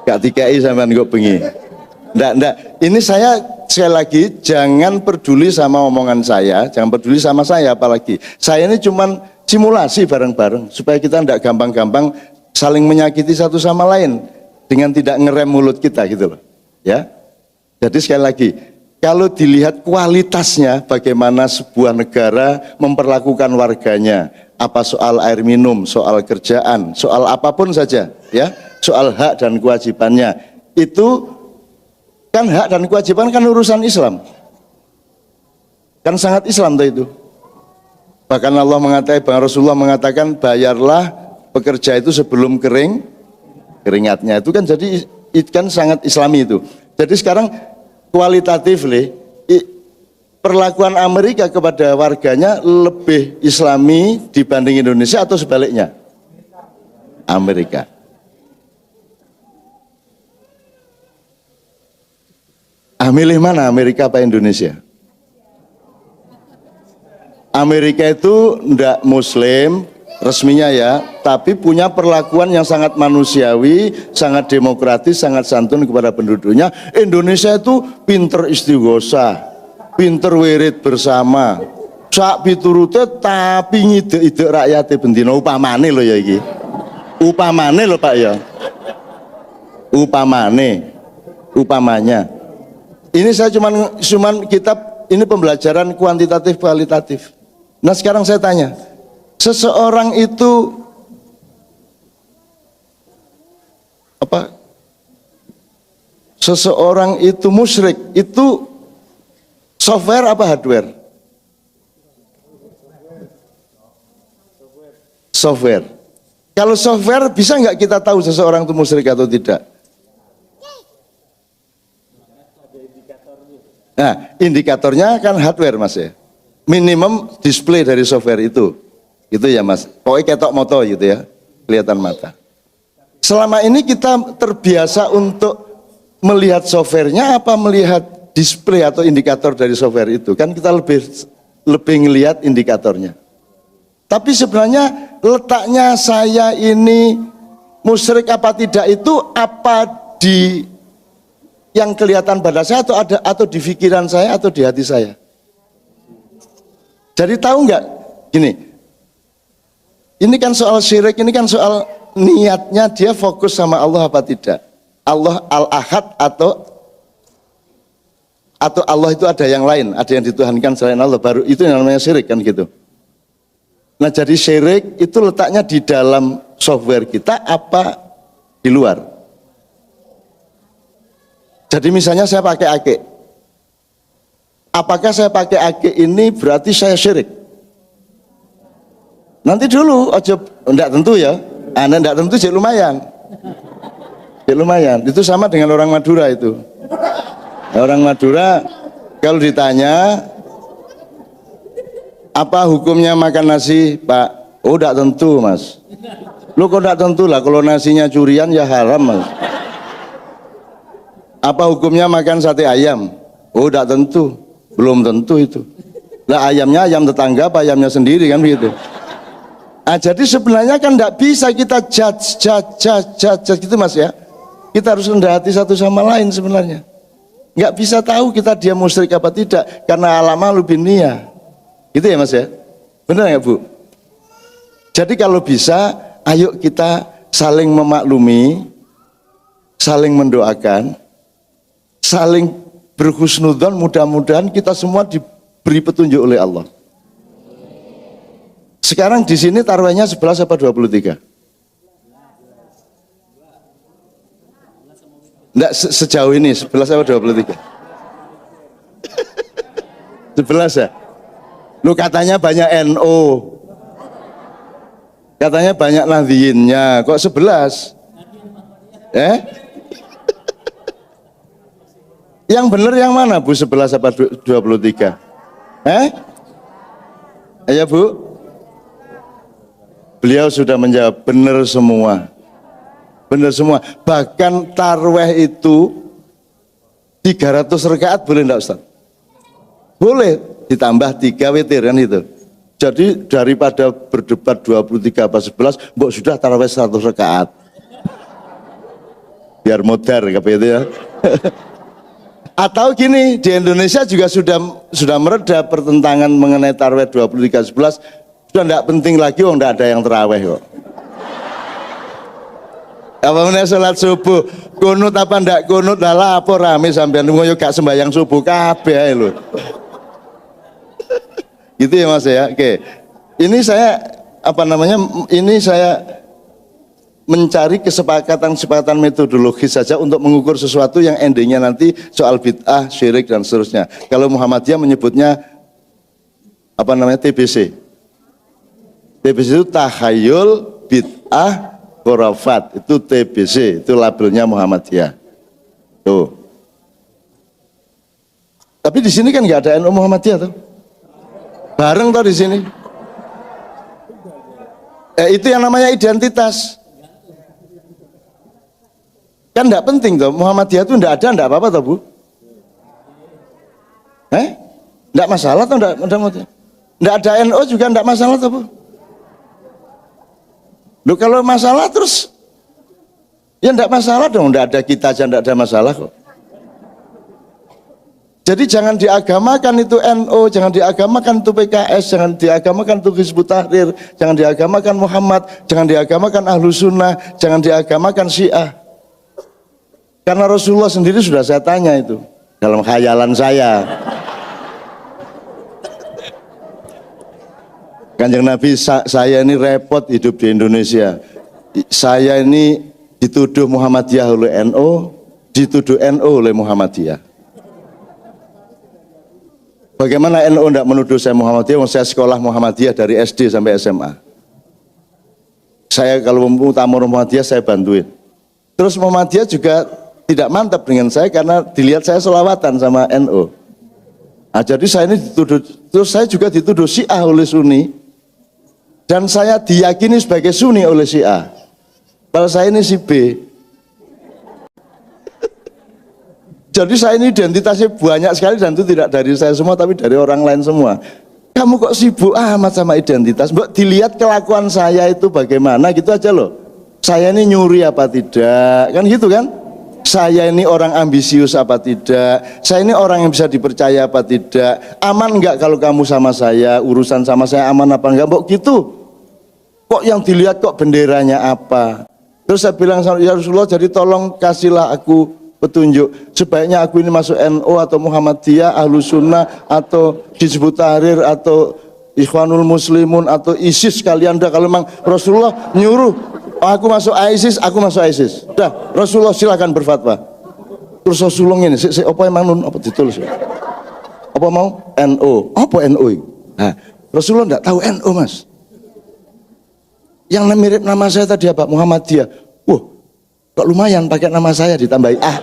Gak dikai sampean kok bengi. Ndak. Ini saya sekali lagi jangan peduli sama omongan saya, jangan peduli sama saya apalagi. Saya ini cuman simulasi bareng-bareng supaya kita ndak gampang-gampang saling menyakiti satu sama lain dengan tidak ngerem mulut kita gitu loh. Ya. Jadi sekali lagi, kalau dilihat kualitasnya bagaimana sebuah negara memperlakukan warganya, apa soal air minum, soal kerjaan, soal apapun saja, ya, soal hak dan kewajibannya, itu kan hak dan kewajiban kan urusan Islam, kan sangat Islam tuh itu. Bahkan Allah mengatakan, Rasulullah mengatakan bayarlah pekerja itu sebelum keringatnya, itu kan jadi kan sangat Islami itu. Jadi sekarang kualitatif perlakuan Amerika kepada warganya lebih Islami dibanding Indonesia atau sebaliknya? Amerika. Milih mana, Amerika apa Indonesia? Amerika itu ndak Muslim resminya ya, tapi punya perlakuan yang sangat manusiawi, sangat demokratis, sangat santun kepada penduduknya. Indonesia itu pinter istighosah, pinter wirid bersama, sak piturute tapi ngide-ide rakyat bendina. Upamane lho ya iki. Upamane lho Pak ya. Upamanya. Ini saya cuman kitab ini pembelajaran kuantitatif kualitatif. Nah sekarang saya tanya, seseorang itu apa? Seseorang itu musyrik itu software apa hardware? Software. Kalau software bisa nggak kita tahu seseorang itu musyrik atau tidak? Nah, indikatornya kan hardware Mas ya. Minimum display dari software itu. Gitu ya Mas. Pokoknya ketok moto gitu ya. Kelihatan mata. Selama ini kita terbiasa untuk melihat softwarenya apa melihat display atau indikator dari software itu? Kan kita lebih ngelihat indikatornya. Tapi sebenarnya letaknya saya ini musyrik apa tidak itu apa di yang kelihatan pada saya atau di pikiran saya atau di hati saya. Jadi tahu nggak? Gini, ini kan soal syirik, ini kan soal niatnya dia fokus sama Allah apa tidak. Allah Al-Ahad atau Allah itu ada yang lain, ada yang dituhankan selain Allah, baru itu yang namanya syirik kan gitu. Nah jadi syirik itu letaknya di dalam software kita apa di luar. Jadi misalnya saya pakai ake, apakah saya pakai ake ini berarti saya syirik? Nanti dulu, aja enggak tentu ya, Anda enggak tentu jadi lumayan. Jadi lumayan, itu sama dengan orang Madura itu. Orang Madura kalau ditanya apa hukumnya makan nasi, Pak? Oh, enggak tentu, Mas. Lu kok enggak tentu lah, kalau nasinya curian ya haram, Mas. Apa hukumnya makan sate ayam? Oh, enggak tentu. Belum tentu itu. Lah ayamnya ayam tetangga apa ayamnya sendiri kan begitu. Ah, jadi sebenarnya kan enggak bisa kita judge gitu, Mas ya. Kita harus rendah hati satu sama lain sebenarnya. Nggak bisa tahu kita dia musyrik apa tidak karena alamalu binniyah. Gitu ya Mas ya? Benar nggak Bu? Jadi kalau bisa, ayo kita saling memaklumi, saling mendoakan, saling berhusnudzon, mudah-mudahan kita semua diberi petunjuk oleh Allah. Sekarang di sini taruhannya 11 apa 23? Enggak sejauh ini 11 apa 23? 11 ya? Lu katanya banyak NO. Katanya banyak nadhiinnya, kok 11? Yang benar yang mana Bu, 11 apa 23? Ya Bu? Beliau sudah menjawab benar semua. Benar semua. Bahkan tarweh itu 300 rakaat boleh enggak Ustaz? Boleh, ditambah 3 witir kan itu. Jadi daripada berdebat 23 apa 11, mbok sudah tarawih 100 rakaat. Biar modar kayak itu ya. Atau gini, di Indonesia juga sudah mereda pertentangan mengenai tarawih 23 11, sudah enggak penting lagi, enggak ada yang tarawih kok. Apa meneh salat subuh, kunut apa ndak kunut, lah apa rame sampean ngoyo gak sembahyang subuh kabeh ae lho. Gitu ya Mas ya. Oke. Ini saya Ini saya mencari kesepakatan metodologis saja untuk mengukur sesuatu yang endingnya nanti soal bid'ah, syirik dan seterusnya. Kalau Muhammadiyah menyebutnya TBC. TBC itu takhayul bid'ah khurafat, itu TBC, itu labelnya Muhammadiyah. Tuh. Tapi di sini kan nggak ada NU Muhammadiyah tuh. Bareng tuh di sini. Itu yang namanya identitas. Kan nggak penting tuh, Muhammadiyah tuh nggak ada, nggak apa-apa tuh Bu. Nggak masalah tuh, nggak ada NU juga nggak masalah tuh Bu. Loh kalau masalah terus ya enggak masalah dong, enggak ada kita aja enggak ada masalah kok. Jadi jangan diagamakan itu NU, jangan diagamakan itu PKS, jangan diagamakan itu Hizbut Tahrir, jangan diagamakan Muhammad, jangan diagamakan Ahlus Sunnah, jangan diagamakan Syiah. Karena Rasulullah sendiri sudah saya tanya itu dalam khayalan saya. Kanjeng Nabi, saya ini repot hidup di Indonesia. Saya ini dituduh Muhammadiyah oleh NU, dituduh NU oleh Muhammadiyah. Bagaimana NU tidak menuduh saya Muhammadiyah? Saya sekolah Muhammadiyah dari SD sampai SMA. Saya kalau mau tamu Muhammadiyah saya bantuin. Terus Muhammadiyah juga tidak mantap dengan saya karena dilihat saya selawatan sama NU. Nah, jadi saya ini dituduh, terus saya juga dituduh Syiah oleh Sunni. Dan saya diyakini sebagai Sunni oleh Syiah. Kalau saya ini si B. Jadi saya ini identitasnya banyak sekali dan itu tidak dari saya semua tapi dari orang lain semua. Kamu kok sibuk amat sama identitas? Mbok dilihat kelakuan saya itu bagaimana gitu aja loh. Saya ini nyuri apa tidak? Kan gitu kan? Saya ini orang ambisius apa tidak? Saya ini orang yang bisa dipercaya apa tidak? Aman enggak kalau kamu sama saya? Urusan sama saya aman apa enggak? Mbok gitu. Kok yang dilihat kok benderanya apa? Terus saya bilang sama ya Rasulullah, jadi tolong kasihlah aku petunjuk. Sebaiknya aku ini masuk NU atau Muhammadiyah, Ahlus Sunnah atau Hizbut Tahrir atau Ikhwanul Muslimun atau ISIS kalian dah. Kalau memang Rasulullah nyuruh aku masuk ISIS, aku masuk ISIS. Dah, Rasulullah silakan berfatwa. Terus Rasulullah ini, apa emang nun apa ditulis? Apa mau NU? Apa NU? Nah, Rasulullah enggak tahu NU, Mas. Yang mirip nama saya tadi apa? Muhammadiyah. Wah, kok lumayan pakai nama saya ditambahi ah.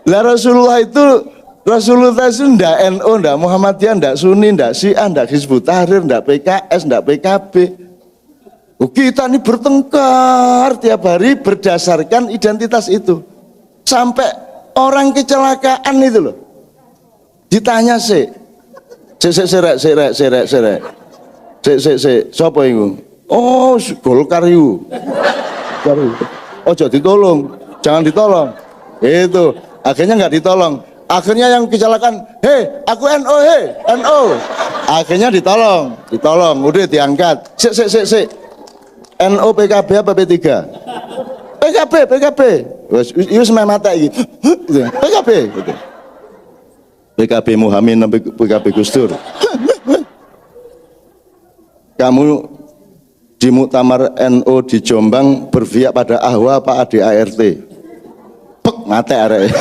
Lah Rasulullah itu ndak NU, ndak Muhammadiyah, ndak Sunni, ndak Syiah, ndak Hizbut Tahrir, ndak PKS, ndak PKB. Kita ini bertengkar tiap hari berdasarkan identitas itu. Sampai orang kecelakaan itu loh. Ditanya sih. Serek. Siapa itu? Oh, Golkar itu. Ojo ditolong, jangan ditolong. Itu, akhirnya nggak ditolong. Akhirnya yang kecelakaan, hei, aku NU, hei, NU. Akhirnya ditolong, udah diangkat. NU PKB apa P3? PKB. Itu semai mata gitu. PKB. Gitu. PKB Muhammad, PKB Gus Dur. Kamu di muktamar NU di Jombang berpihak pada Ahwa apa ADART? Pek mate arek.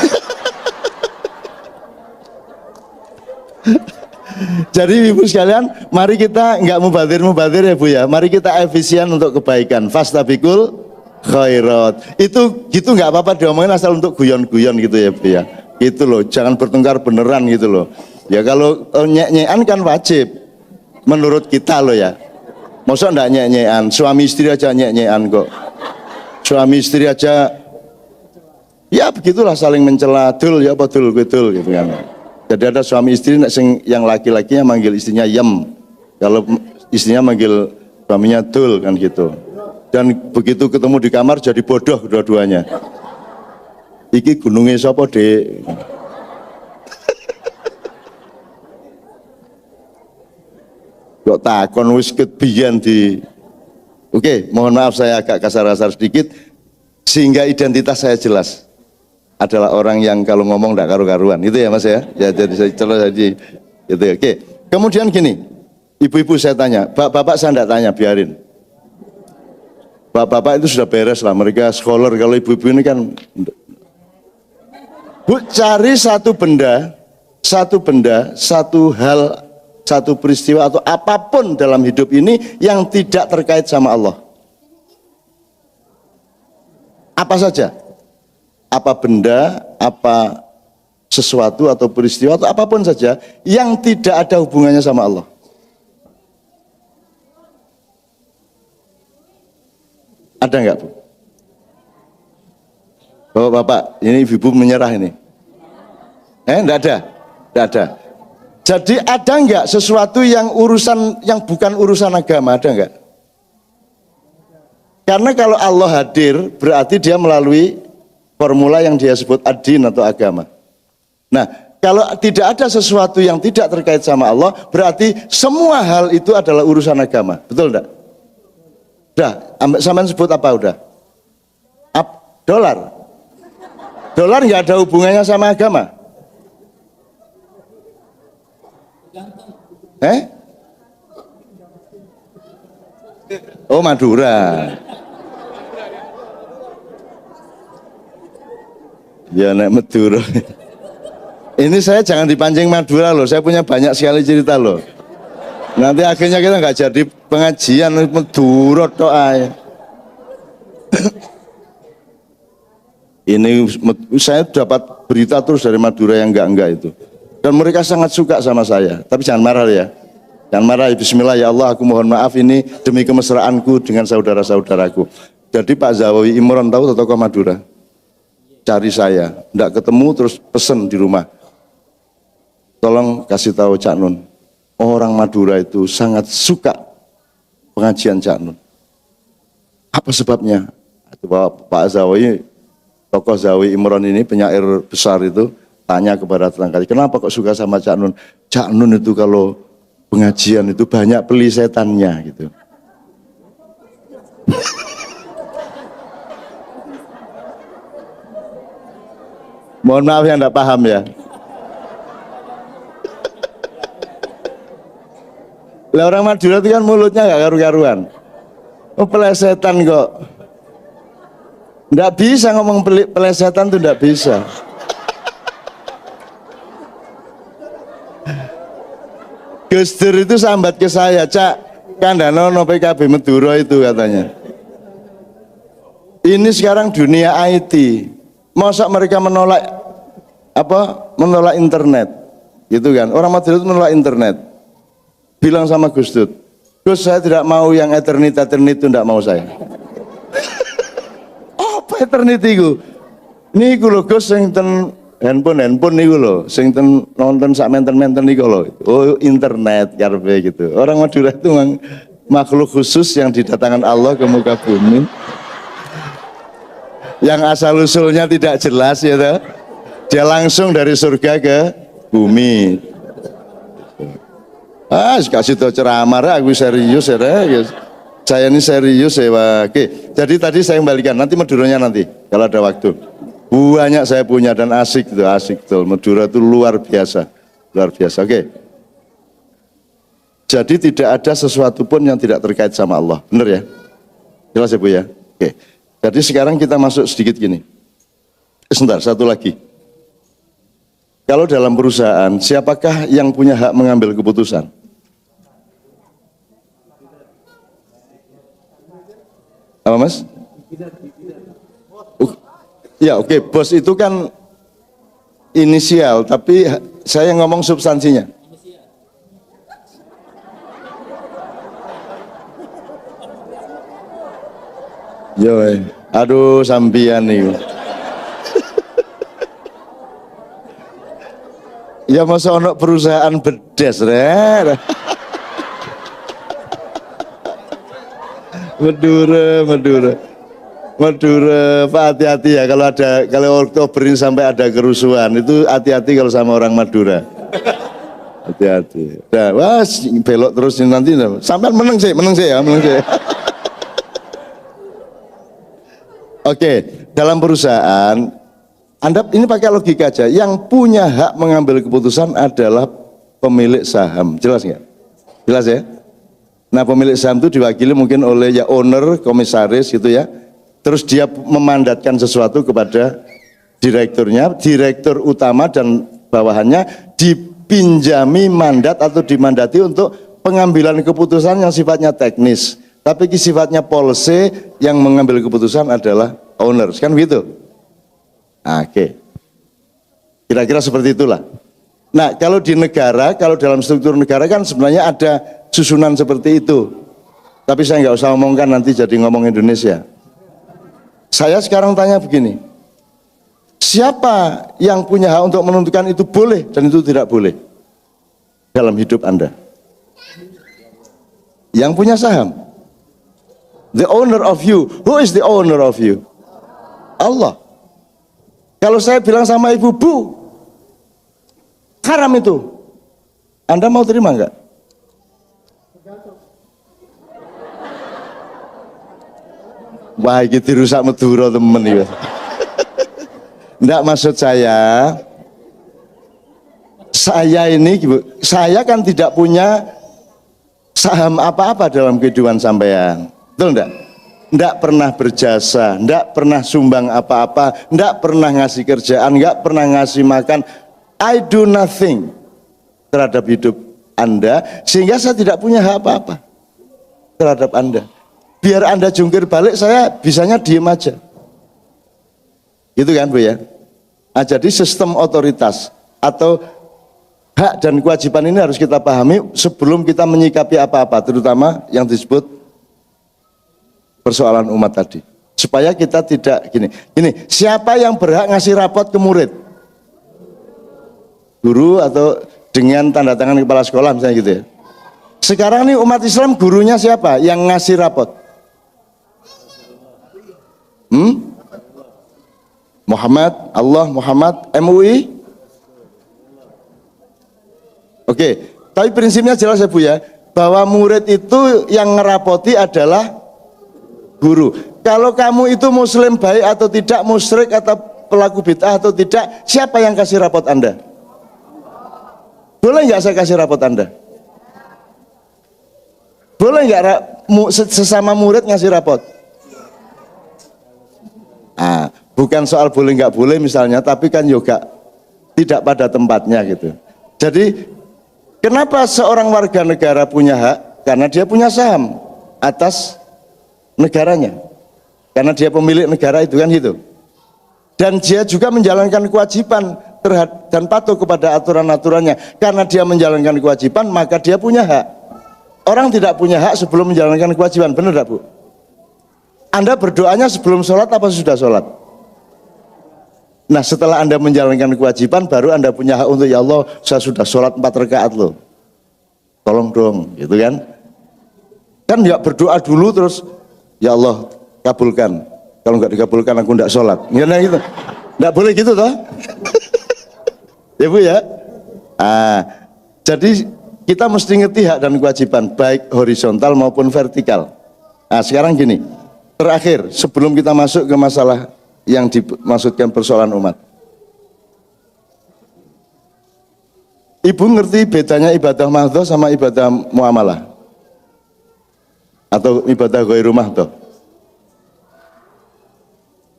Jadi ibu sekalian, mari kita nggak mubadir ya Bu ya. Mari kita efisien untuk kebaikan. Fastabikul khairat. Itu gitu nggak apa-apa diomongin asal untuk guyon-guyon gitu ya Bu ya. Gitu loh, jangan bertengkar beneran gitu loh. Ya kalau nyek-nyekan kan wajib menurut kita loh ya. Masa enggak nyek-nyekan, suami istri aja nyek-nyekan kok. Suami istri aja ya begitulah saling mencela, dul ya betul gitu kan. Jadi ada suami istri yang laki-lakinya manggil istrinya yem. Kalau istrinya manggil suaminya dul kan gitu. Dan begitu ketemu di kamar jadi bodoh dua-duanya. Iki gunungnya sapa Dek? Kok takon wis kebiyen di. Oke, mohon maaf saya agak kasar-kasar sedikit sehingga identitas saya jelas. Adalah orang yang kalau ngomong enggak karu-karuan. Itu ya Mas ya. Ya jadi saya jadi gitu ya. Oke. Kemudian gini. Ibu-ibu saya tanya, bapak saya enggak tanya, biarin. Bapak-bapak itu sudah beres lah, mereka scholar. Kalau ibu-ibu ini kan Bu, cari satu benda, satu hal, satu peristiwa atau apapun dalam hidup ini yang tidak terkait sama Allah. Apa saja? Apa benda, apa sesuatu atau peristiwa atau apapun saja yang tidak ada hubungannya sama Allah. Ada enggak Bu? Bapak, ini ibu menyerah ini. Enggak ada. Jadi ada enggak sesuatu yang bukan urusan agama, ada enggak? Karena kalau Allah hadir, berarti dia melalui formula yang dia sebut ad-din atau agama. Nah, kalau tidak ada sesuatu yang tidak terkait sama Allah, berarti semua hal itu adalah urusan agama. Betul enggak? Udah, sampean sebut apa udah? Dolar. Dolar nggak ada hubungannya sama agama. Oh Madura. Ya nek Madura. Ini saya jangan dipancing Madura loh. Saya punya banyak sekali cerita loh. Nanti akhirnya kita nggak jadi pengajian Madura toh ay. Ini saya dapat berita terus dari Madura yang enggak itu. Dan mereka sangat suka sama saya. Tapi jangan marah ya. Jangan marah. Bismillah ya Allah, aku mohon maaf ini demi kemesraanku dengan saudara-saudaraku. Jadi Pak Zawawi Imron tahu tokoh Madura? Cari saya, enggak ketemu terus pesen di rumah. Tolong kasih tahu Cak Nun. Orang Madura itu sangat suka pengajian Cak Nun. Apa sebabnya? Pak Zawawi, tokoh Zawi Imron ini penyair besar itu tanya kepada tetangga, kenapa kok suka sama Cak Nun? Cak Nun itu kalau pengajian itu banyak pelisetannya gitu. Mohon maaf yang enggak paham ya. Lah orang Madura itu kan mulutnya nggak karu-karuan. Oh, pelesetan kok. Nggak bisa ngomong pelesetan tuh, nggak bisa. Gus Dur itu sambat ke saya, Cak, kandhanono PKB Madura itu katanya. Ini sekarang dunia IT. Masa mereka menolak menolak internet. Gitu kan. Orang Madura itu menolak internet. Bilang sama Gus Dur, Gus, saya tidak mau yang eternity itu, tidak mau saya. Apa eternity itu? Niku lho Gus, sing ten handphone niku lho, sing ten nonton sak menten niku lho. Oh, internet karepe gitu. Orang Madura itu memang makhluk khusus yang didatangkan Allah ke muka bumi. Yang asal usulnya tidak jelas ya toh. Dia langsung dari surga ke bumi. Kasih tau ceramah, aku serius ya, saya ini serius ya, oke. Jadi tadi saya kembalikan, nanti Maduranya nanti, kalau ada waktu. Banyak saya punya dan asik tuh. Madura itu luar biasa, oke. Jadi tidak ada sesuatu pun yang tidak terkait sama Allah, benar ya? Jelas ya Bu ya? Oke. Jadi sekarang kita masuk sedikit gini. Sebentar, satu lagi. Kalau dalam perusahaan, siapakah yang punya hak mengambil keputusan? Apa Mas? Ya oke, bos itu kan inisial, tapi saya ngomong substansinya. Yo, aduh sampian nih. Ya masa ono perusahaan bedes, Re. Madura, Pak, hati-hati ya kalau Oktober ini sampai ada kerusuhan, itu hati-hati kalau sama orang Madura. Hati-hati. Nah, wah, belok terus nanti sampai menang sih ya. Oke, dalam perusahaan Anda ini pakai logika aja, yang punya hak mengambil keputusan adalah pemilik saham. Jelas nggak? Jelas ya? Nah, pemilik saham itu diwakili mungkin oleh ya owner, komisaris gitu ya. Terus dia memandatkan sesuatu kepada direkturnya, direktur utama dan bawahannya dipinjami mandat atau dimandati untuk pengambilan keputusan yang sifatnya teknis. Tapi sifatnya policy, yang mengambil keputusan adalah owner, kan begitu? Oke. Kira-kira seperti itulah. Nah, kalau di negara, kalau dalam struktur negara kan sebenarnya ada susunan seperti itu. Tapi saya nggak usah ngomongkan, nanti jadi ngomong Indonesia. Saya sekarang tanya begini, siapa yang punya hak untuk menentukan itu boleh dan itu tidak boleh dalam hidup Anda? Yang punya saham. The owner of you. Who is the owner of you? Allah. Kalau saya bilang sama ibu, Bu, haram itu, Anda mau terima enggak? Wah, gitu rusak Madura temen ya. Enggak, maksud saya ini, saya kan tidak punya saham apa-apa dalam kehidupan sampean, betul enggak? Enggak pernah berjasa, enggak pernah sumbang apa-apa, enggak pernah ngasih kerjaan, enggak pernah ngasih makan. I do nothing terhadap hidup Anda, sehingga saya tidak punya hak apa-apa terhadap Anda. Biar Anda jungkir balik, saya bisanya diem aja. Gitu kan Bu ya? Nah, jadi sistem otoritas atau hak dan kewajiban ini harus kita pahami sebelum kita menyikapi apa-apa, terutama yang disebut persoalan umat tadi. Supaya kita tidak gini, siapa yang berhak ngasih rapot ke murid? Guru atau dengan tanda tangan kepala sekolah misalnya gitu ya. Sekarang nih umat Islam, gurunya siapa yang ngasih rapot? Muhammad, Allah, Muhammad, MUI. Oke, Tapi prinsipnya jelas ya Bu ya, bahwa murid itu yang ngerapoti adalah guru. Kalau kamu itu muslim baik atau tidak, musyrik atau pelaku bid'ah atau tidak, siapa yang kasih rapot Anda? Boleh nggak saya kasih rapot Anda? Boleh nggak sesama murid ngasih rapot? Ah, bukan soal boleh nggak boleh misalnya, tapi kan juga tidak pada tempatnya gitu. Jadi kenapa seorang warga negara punya hak? Karena dia punya saham atas negaranya. Karena dia pemilik negara itu kan gitu. Dan dia juga menjalankan kewajiban dan patuh kepada aturan-aturannya. Karena dia menjalankan kewajiban, maka dia punya hak. Orang tidak punya hak sebelum menjalankan kewajiban, benar tidak Bu? Anda berdoanya sebelum sholat apa sudah sholat? Nah setelah Anda menjalankan kewajiban, baru Anda punya hak untuk, ya Allah saya sudah sholat 4 rakaat loh, tolong dong, gitu kan? Kan nggak berdoa dulu terus, ya Allah kabulkan, kalau nggak dikabulkan aku nggak sholat, gitu. Nggak boleh gitu toh. Ya Bu ya. Jadi kita mesti ngerti hak dan kewajiban, baik horizontal maupun vertikal. Nah sekarang gini, terakhir sebelum kita masuk ke masalah yang dimaksudkan persoalan umat. Ibu ngerti bedanya ibadah mahdhah sama ibadah muamalah? Atau ibadah ghairu mahdhah?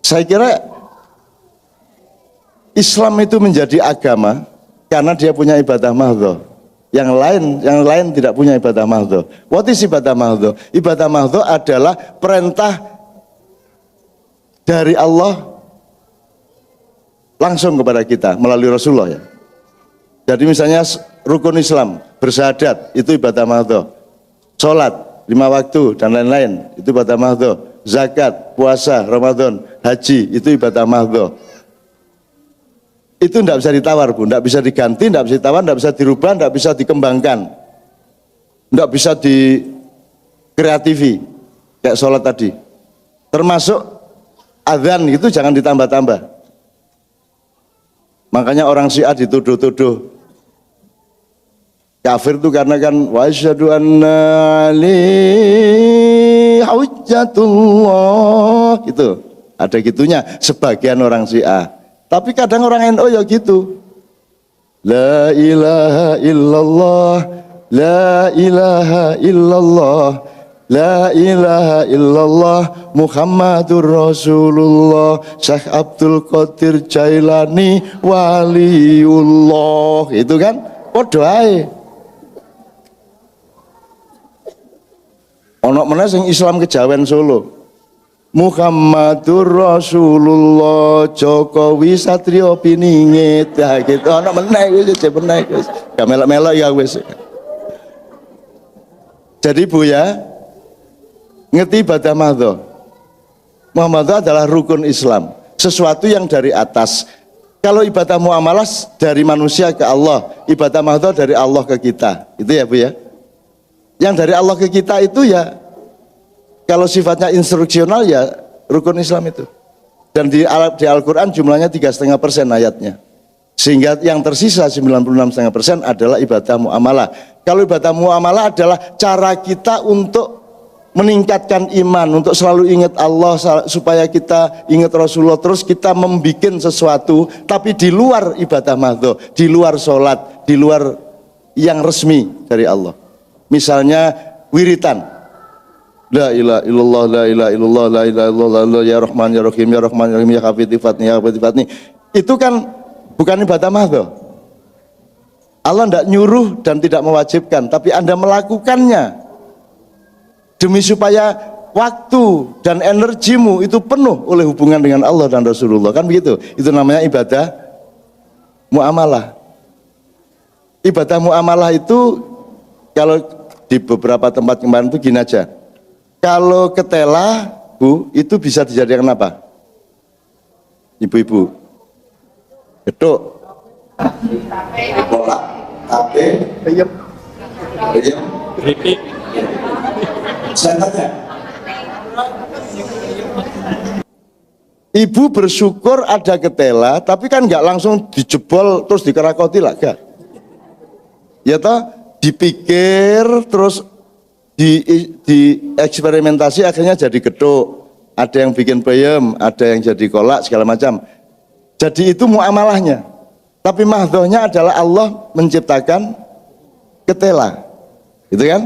Saya kira Islam itu menjadi agama karena dia punya ibadah mahdhah. Yang lain tidak punya ibadah mahdhah. What is ibadah mahdhah? Ibadah mahdhah adalah perintah dari Allah langsung kepada kita melalui Rasulullah ya. Jadi misalnya rukun Islam, bersyahadat itu ibadah mahdhah. Salat 5 waktu dan lain-lain itu ibadah mahdhah. Zakat, puasa, Ramadan, haji itu ibadah mahdhah. Itu tidak bisa ditawar Bu, tidak bisa diganti, tidak bisa ditawar, tidak bisa dirubah, tidak bisa dikembangkan, tidak bisa dikreatifi kayak sholat tadi. Termasuk adzan itu jangan ditambah-tambah. Makanya orang Syiah dituduh-tuduh kafir itu karena kan wa asyhadu anna li hujjatullah gitu. Ada gitunya sebagian orang Syiah. Tapi kadang orang NU ya gitu. La ilaha illallah, la ilaha illallah, la ilaha illallah, Muhammadur Rasulullah, Syekh Abdul Qadir Jailani waliullah. Itu kan padha ae. Ono meneh sing Islam Kejawen Solo. Muhammadur Rasulullah, Jokowi Satrio Piningit, ya gitu. Ana meneh wis meneh wis. Gak melok-melok ya wis. Jadi Bu ya, ngerti ibadah mahdhah. Muhammadah adalah rukun Islam, sesuatu yang dari atas. Kalau ibadah muamalah dari manusia ke Allah, ibadah mahdhah dari Allah ke kita. Itu ya Bu ya. Yang dari Allah ke kita itu ya, kalau sifatnya instruksional ya rukun Islam itu. Dan di Al-Quran jumlahnya 3,5% ayatnya. Sehingga yang tersisa 96,5% adalah ibadah muamalah. Kalau ibadah muamalah adalah cara kita untuk meningkatkan iman, untuk selalu ingat Allah, supaya kita ingat Rasulullah, terus kita membuat sesuatu, tapi di luar ibadah mahdhah, di luar sholat, di luar yang resmi dari Allah. Misalnya wiritan. La ilaha illallah, la ilaha illallah, la ilaha illallah, ya Rahman ya Rahim, ya Rahman ya Rahim, ya Hafidh Fatni, ya Hafidh Fatni. Itu kan bukan ibadah mahdhah. Allah tidak nyuruh dan tidak mewajibkan, tapi Anda melakukannya demi supaya waktu dan energimu itu penuh oleh hubungan dengan Allah dan Rasulullah, kan begitu. Itu namanya ibadah muamalah. Ibadah muamalah itu kalau di beberapa tempat kemarin itu gini aja. Kalau ketela Bu, itu bisa dijadikan apa? Ibu-ibu geduk, bola, tape, peyem, keripik. Saya tanya, Ibu bersyukur ada ketela, tapi kan nggak langsung dijebol terus dikerakoti lah, gak? Ya toh, dipikir terus di eksperimentasi akhirnya jadi geduk, ada yang bikin peyem, ada yang jadi kolak segala macam. Jadi itu muamalahnya. Tapi mahdhohnya adalah Allah menciptakan ketela, gitu kan?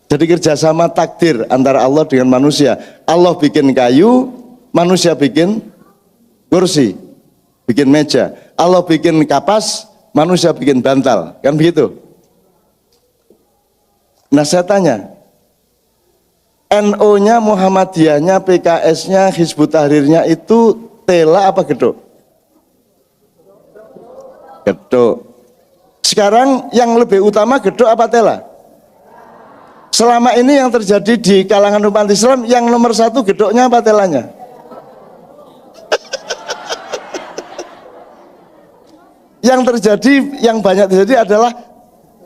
Jadi kerjasama takdir antara Allah dengan manusia. Allah bikin kayu, manusia bikin kursi, bikin meja. Allah bikin kapas, manusia bikin bantal, kan begitu? Nah saya tanya, NO-nya, Muhammadiyahnya, PKS-nya, Hizbut Tahrirnya itu tela apa geduk? Geduk. Sekarang yang lebih utama geduk apa tela? Selama ini yang terjadi di kalangan umat Islam, yang nomor satu geduknya apa telanya? Yang terjadi, yang banyak terjadi adalah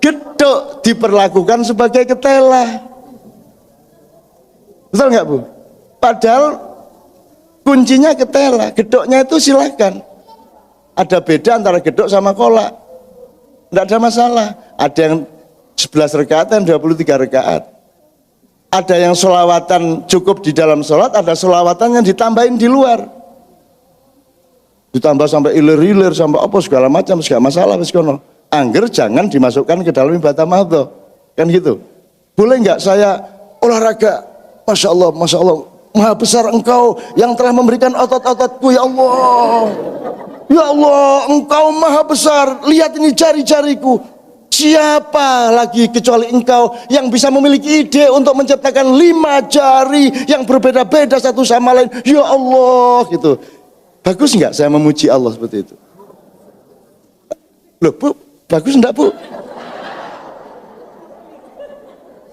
geduk diperlakukan sebagai ketela. Betul nggak Bu? Padahal kuncinya ketela, geduknya itu silakan. Ada beda antara geduk sama kolak, nggak ada masalah. Ada yang 11 rakaat dan 23 rakaat. Ada yang sholawatan cukup di dalam sholat, ada sholawatan yang ditambahin di luar. Ditambah sampai ilir-ilir, sampai apa segala macam, segala masalah. Angger jangan dimasukkan ke dalam ibadah mahdhoh. Kan gitu. Boleh nggak saya olahraga? Masya Allah, Masya Allah, maha besar engkau yang telah memberikan otot-ototku, ya Allah. Ya Allah, engkau maha besar, lihat ini jari-jariku. Siapa lagi kecuali engkau yang bisa memiliki ide untuk menciptakan 5 jari yang berbeda-beda satu sama lain. Ya Allah, gitu. Bagus enggak saya memuji Allah seperti itu? Loh Bu, bagus enggak Bu?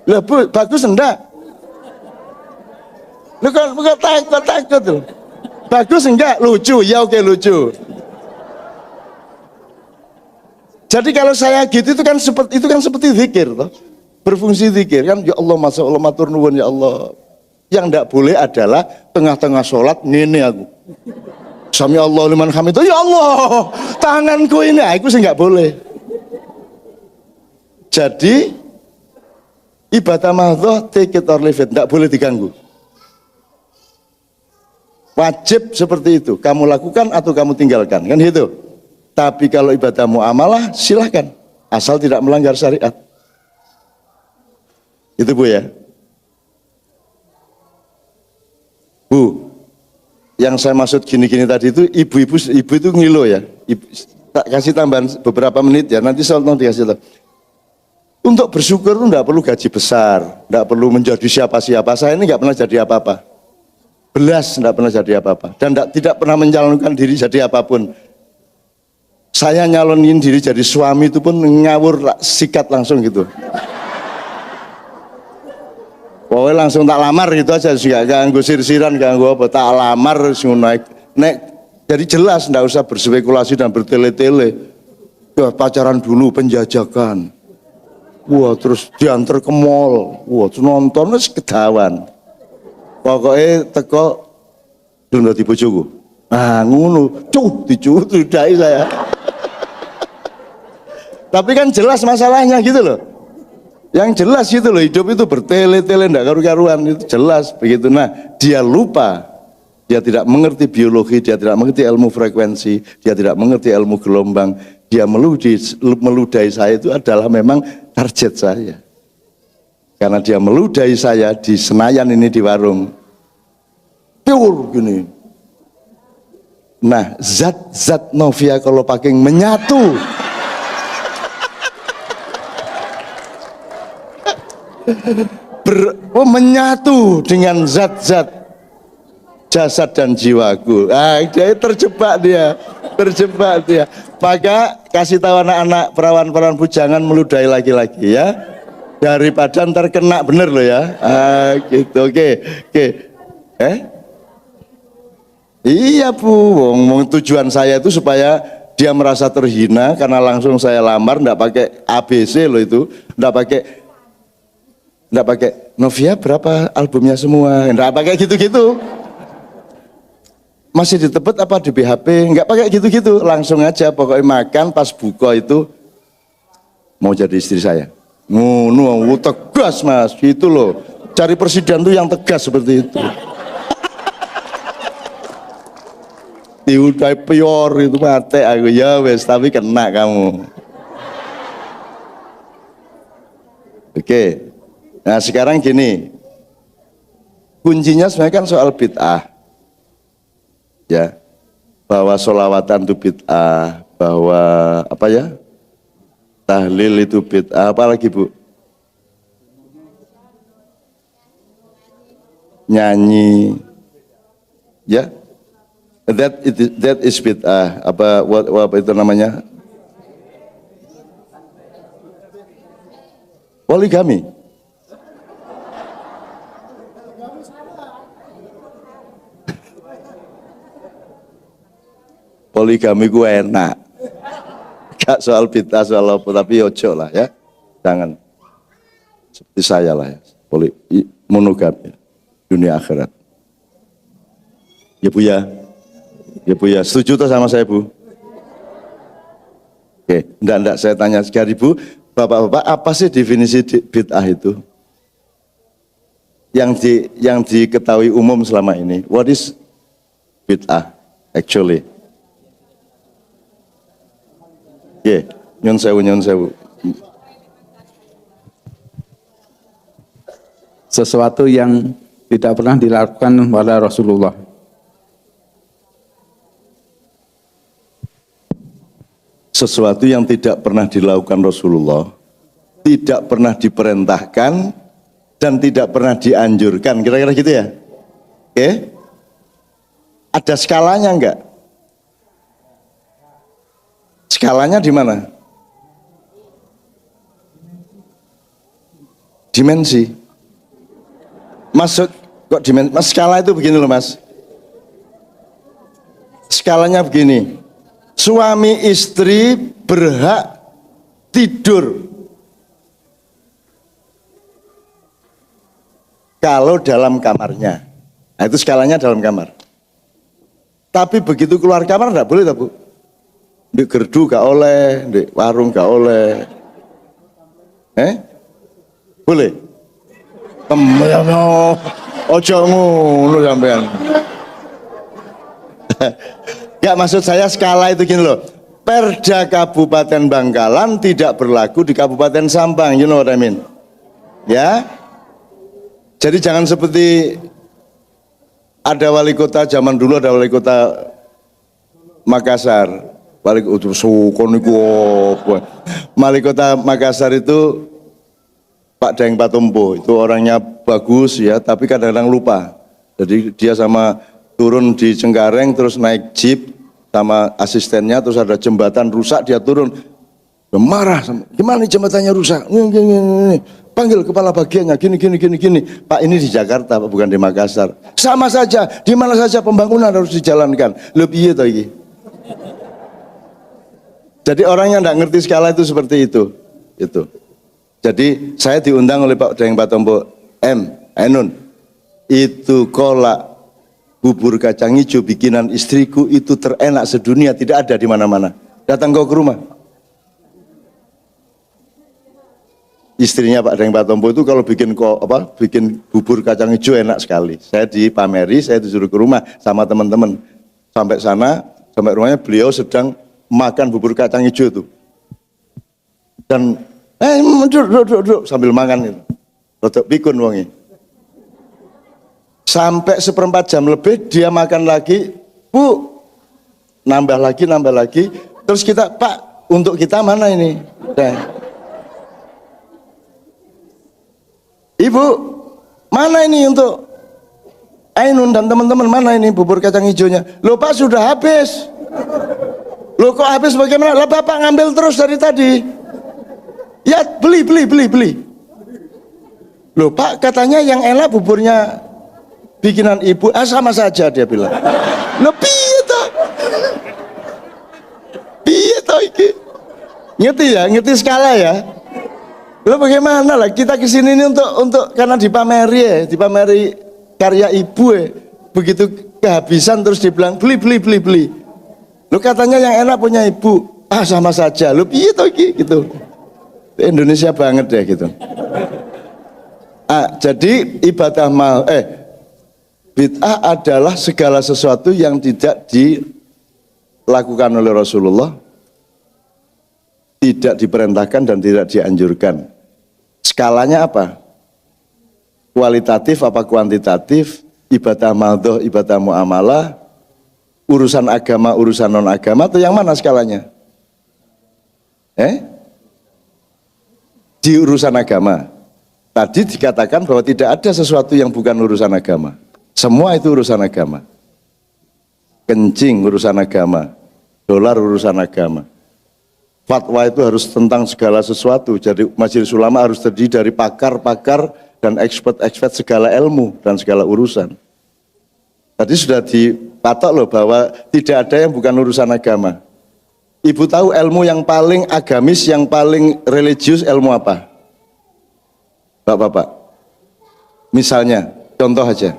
Loh Bu, bagus enggak? Lu kok takut loh. Bagus enggak? Lucu, ya oke lucu. Jadi kalau saya gitu itu kan seperti zikir toh. Berfungsi zikir kan, ya Allah, masya Allah, matur nuwun ya Allah. Yang enggak boleh adalah tengah-tengah sholat ngene aku. Sami Allah liman hamidah, ya Allah, tanganku ini, aku sih enggak boleh. Jadi ibadah mahdhoh take it or leave it, enggak boleh diganggu. Wajib seperti itu, kamu lakukan atau kamu tinggalkan, kan gitu. Tapi kalau ibadah muamalah silahkan, asal tidak melanggar syariat. Itu Bu ya. Bu, yang saya maksud gini-gini tadi itu ibu itu ngilo ya. Tak kasih tambahan beberapa menit ya, nanti saya dikasih tahu. Untuk bersyukur itu enggak perlu gaji besar, enggak perlu menjadi siapa-siapa. Saya ini enggak pernah jadi apa-apa. Belas enggak pernah jadi apa-apa dan tidak pernah mencalonkan diri jadi apapun. Saya nyalonin diri jadi suami itu pun ngawur sikat langsung gitu. Pokoknya langsung tak lamar gitu aja, gak ganggu sir-siran, ganggu apa, tak lamar naik. Jadi jelas, nggak usah berspekulasi dan bertele-tele. Wah, pacaran dulu, penjajakan. Wah, terus diantar ke mall. Wah, terus nonton terus kedawan. Pokoknya teko belum dadi bojoku. Ah, ngono, dicudai saya. Tapi kan jelas masalahnya gitu loh. Yang jelas gitu loh, hidup itu bertele-tele ndak karu-karuan, itu jelas begitu. Nah, dia lupa. Dia tidak mengerti biologi, dia tidak mengerti ilmu frekuensi, dia tidak mengerti ilmu gelombang. Dia meludahi saya itu adalah memang target saya. Karena dia meludahi saya di Senayan ini di warung. Pure gini. Nah, zat-zat Novia kalau pakai menyatu. Menyatu dengan zat-zat jasad dan jiwaku. Dia terjebak dia. Maka kasih tahu anak-anak perawan-perawan bujangan meludahi laki-laki ya. Daripada ntar kena bener loh ya. Gitu. Oke. Iya Bu, tujuan saya itu supaya dia merasa terhina karena langsung saya lamar, ndak pakai ABC loh itu, ndak pakai Novia berapa albumnya semua, ndak pakai gitu-gitu. Masih di Tebet apa di BHP, nggak pakai gitu-gitu, langsung aja pokoknya makan pas buka itu mau jadi istri saya. Ngono, tegas mas, gitu loh. Cari presiden tuh yang tegas seperti itu. Diudai pior itu mati aku, ya wes, tapi kena kamu. Oke, nah sekarang gini, kuncinya sebenarnya kan soal bid'ah, ya, bahwa sholawatan itu bid'ah, bahwa apa ya, tahlil itu bid'ah, apalagi Bu? Nyanyi, ya, that is bid'ah. Apa itu namanya? Poligami. Poligami gue enak. Gak soal bid'ah, soal apa, tapi ojo lah ya. Jangan. Seperti saya lah ya. Monogami. Dunia akhirat. Ya Bu ya. Ya Bu ya. Setuju tuh sama saya Bu? Oke. Enggak. Saya tanya sekali Bu. Bapak-bapak, apa sih definisi bid'ah itu? Yang diketahui umum selama ini. What is bid'ah actually? Oke. Nyun sewu. Sesuatu yang tidak pernah dilakukan oleh Rasulullah. Sesuatu yang tidak pernah dilakukan Rasulullah, tidak pernah diperintahkan, dan tidak pernah dianjurkan. Kira-kira gitu ya? Oke? Ada skalanya enggak? Skalanya di mana? Dimensi. Maksud kok dimensi? Mas, skala itu begini loh Mas. Skalanya begini. Suami istri berhak tidur kalau dalam kamarnya. Nah, itu skalanya dalam kamar. Tapi begitu keluar kamar enggak boleh, Bu. Di gerdu gak oleh, di warung gak oleh. Boleh? Ojo ngono sampean. Ya, maksud saya skala itu gini loh. Perda Kabupaten Bangkalan tidak berlaku di Kabupaten Sampang, you know what I mean? Ya. Jadi jangan seperti ada wali kota zaman dulu, ada wali kota Makassar. Wali kota Makassar itu Pak Daeng Patompo, itu orangnya bagus ya, tapi kadang-kadang lupa. Jadi dia sama turun di Cengkareng, terus naik jeep sama asistennya, terus ada jembatan rusak, dia turun, dia marah, gimana nih jembatannya rusak? Panggil kepala bagiannya, gini. Pak, ini di Jakarta, bukan di Makassar. Sama saja, di mana saja pembangunan harus dijalankan. Lebih itu lagi. Jadi orang yang tidak ngerti skala itu seperti itu. Jadi saya diundang oleh Pak Daeng Patompo, Ainun, itu kolak bubur kacang hijau bikinan istriku itu terenak sedunia, tidak ada di mana-mana. Datang kau ke rumah. Istrinya Pak Daeng Patompo itu kalau bikin bubur kacang hijau enak sekali. Saya dipameri, saya disuruh ke rumah sama teman-teman. Sampai sana, sampai rumahnya beliau sedang makan bubur kacang hijau itu. Dan duduk sambil makan itu. Rodok pikun wongi. Sampai 1/4 jam lebih dia makan lagi, Bu, nambah lagi. Terus kita, Pak, untuk kita mana ini? Ibu, mana ini untuk Ainun dan teman-teman, mana ini bubur kacang hijaunya? Loh Pak, sudah habis. Loh kok habis bagaimana? Lah Bapak ngambil terus dari tadi. Ya beli. Loh Pak, katanya yang enak buburnya bikinan ibu. Sama saja dia bilang. Loh piye toh iki? Ngerti skala ya? Loh bagaimana lah, kita kesini ini untuk karena dipameri karya ibu ya. Begitu kehabisan terus dibilang beli. Loh katanya yang enak punya ibu. Sama saja. Loh piye toh iki gitu. Indonesia banget deh gitu. Jadi bid'ah adalah segala sesuatu yang tidak dilakukan oleh Rasulullah, tidak diperintahkan dan tidak dianjurkan. Skalanya apa? Kualitatif apa kuantitatif? Ibadah madhoh, ibadah muamalah, urusan agama, urusan non agama, atau yang mana skalanya? Di urusan agama. Tadi dikatakan bahwa tidak ada sesuatu yang bukan urusan agama. Semua itu urusan agama. Kencing urusan agama, dolar urusan agama. Fatwa itu harus tentang segala sesuatu. Jadi majelis ulama harus terdiri dari pakar-pakar dan expert-expert segala ilmu dan segala urusan. Tadi sudah dipatok loh bahwa tidak ada yang bukan urusan agama. Ibu tahu ilmu yang paling agamis, yang paling religius ilmu apa? Bapak-bapak, misalnya, contoh aja,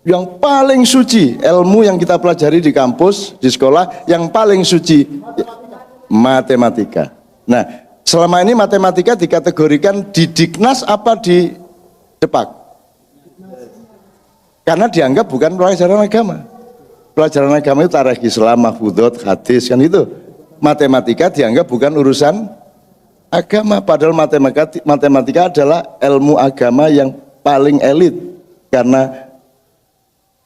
yang paling suci, ilmu yang kita pelajari di kampus, di sekolah, yang paling suci, matematika. Nah, selama ini matematika dikategorikan di Diknas apa di Depak? Karena dianggap bukan pelajaran agama. Pelajaran agama itu tarikh Islam, mahfudot, hadis, kan itu. Matematika dianggap bukan urusan agama, padahal matematika adalah ilmu agama yang paling elit, karena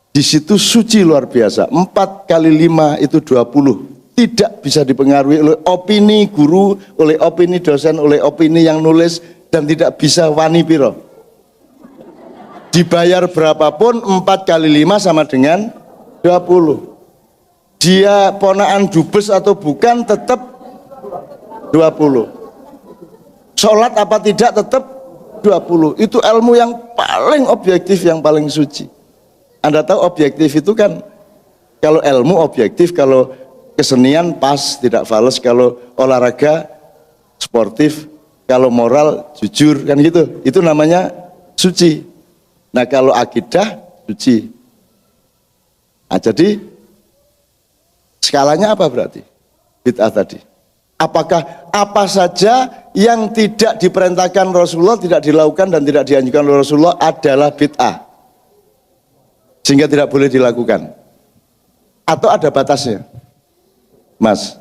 di situ suci luar biasa. 4 kali 5 itu 20, tidak bisa dipengaruhi oleh opini guru, oleh opini dosen, oleh opini yang nulis, dan tidak bisa wani piro. Dibayar berapapun 4 kali 5 sama dengan 20. Dia ponaan dubes atau bukan tetap 20. Sholat apa tidak tetap 20. Itu ilmu yang paling objektif, yang paling suci. Anda tahu objektif itu kan, kalau ilmu objektif, kalau kesenian pas, tidak fals, kalau olahraga sportif, kalau moral jujur, kan gitu. Itu namanya suci. Nah kalau akidah suci. Nah, jadi skalanya apa berarti? Bid'ah tadi. Apakah apa saja yang tidak diperintahkan Rasulullah, tidak dilakukan dan tidak dianjurkan oleh Rasulullah adalah bid'ah, sehingga tidak boleh dilakukan? Atau ada batasnya, Mas?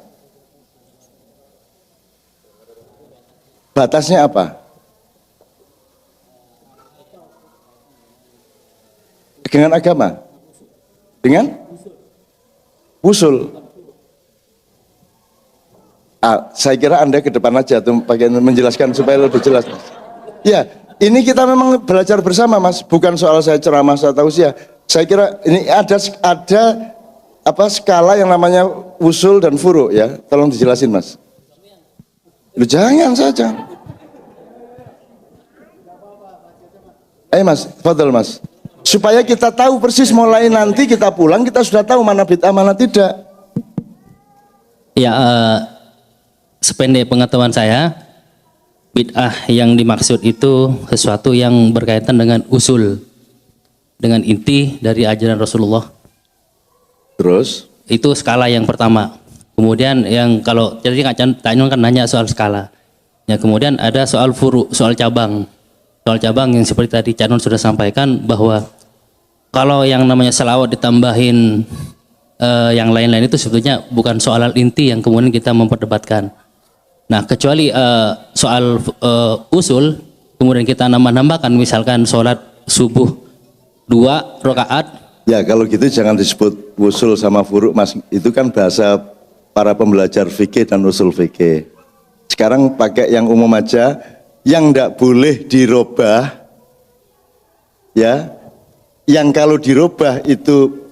Batasnya apa? Dengan agama? Dengan usul? Saya kira Anda ke depan aja tuh pakai menjelaskan supaya lebih jelas. Ya, ini kita memang belajar bersama, Mas. Bukan soal saya ceramah atau tausiah. Saya kira ini ada skala yang namanya usul dan furu, ya. Tolong dijelasin, Mas. Lu jangan saja. Mas, fadhol, Mas. Supaya kita tahu persis, mulai nanti kita pulang kita sudah tahu mana bid'ah mana tidak. Ya, sependek pengetahuan saya, bid'ah yang dimaksud itu sesuatu yang berkaitan dengan usul, dengan inti dari ajaran Rasulullah. Terus? Itu skala yang pertama. Kemudian yang kalau jadi Kak Canyong kan nanya soal skala. Ya, kemudian ada soal furu, soal cabang. Soal cabang yang seperti tadi Canyong sudah sampaikan bahwa kalau yang namanya selawat ditambahin yang lain-lain itu sebetulnya bukan soal inti yang kemudian kita memperdebatkan. Nah, kecuali soal usul, kemudian kita nambah-nambahkan, misalkan sholat subuh 2 rakaat. Ya, kalau gitu jangan disebut usul sama furu, Mas. Itu kan bahasa para pembelajar fikih dan usul fikih. Sekarang pakai yang umum aja, yang tidak boleh dirubah, ya. Yang kalau dirubah itu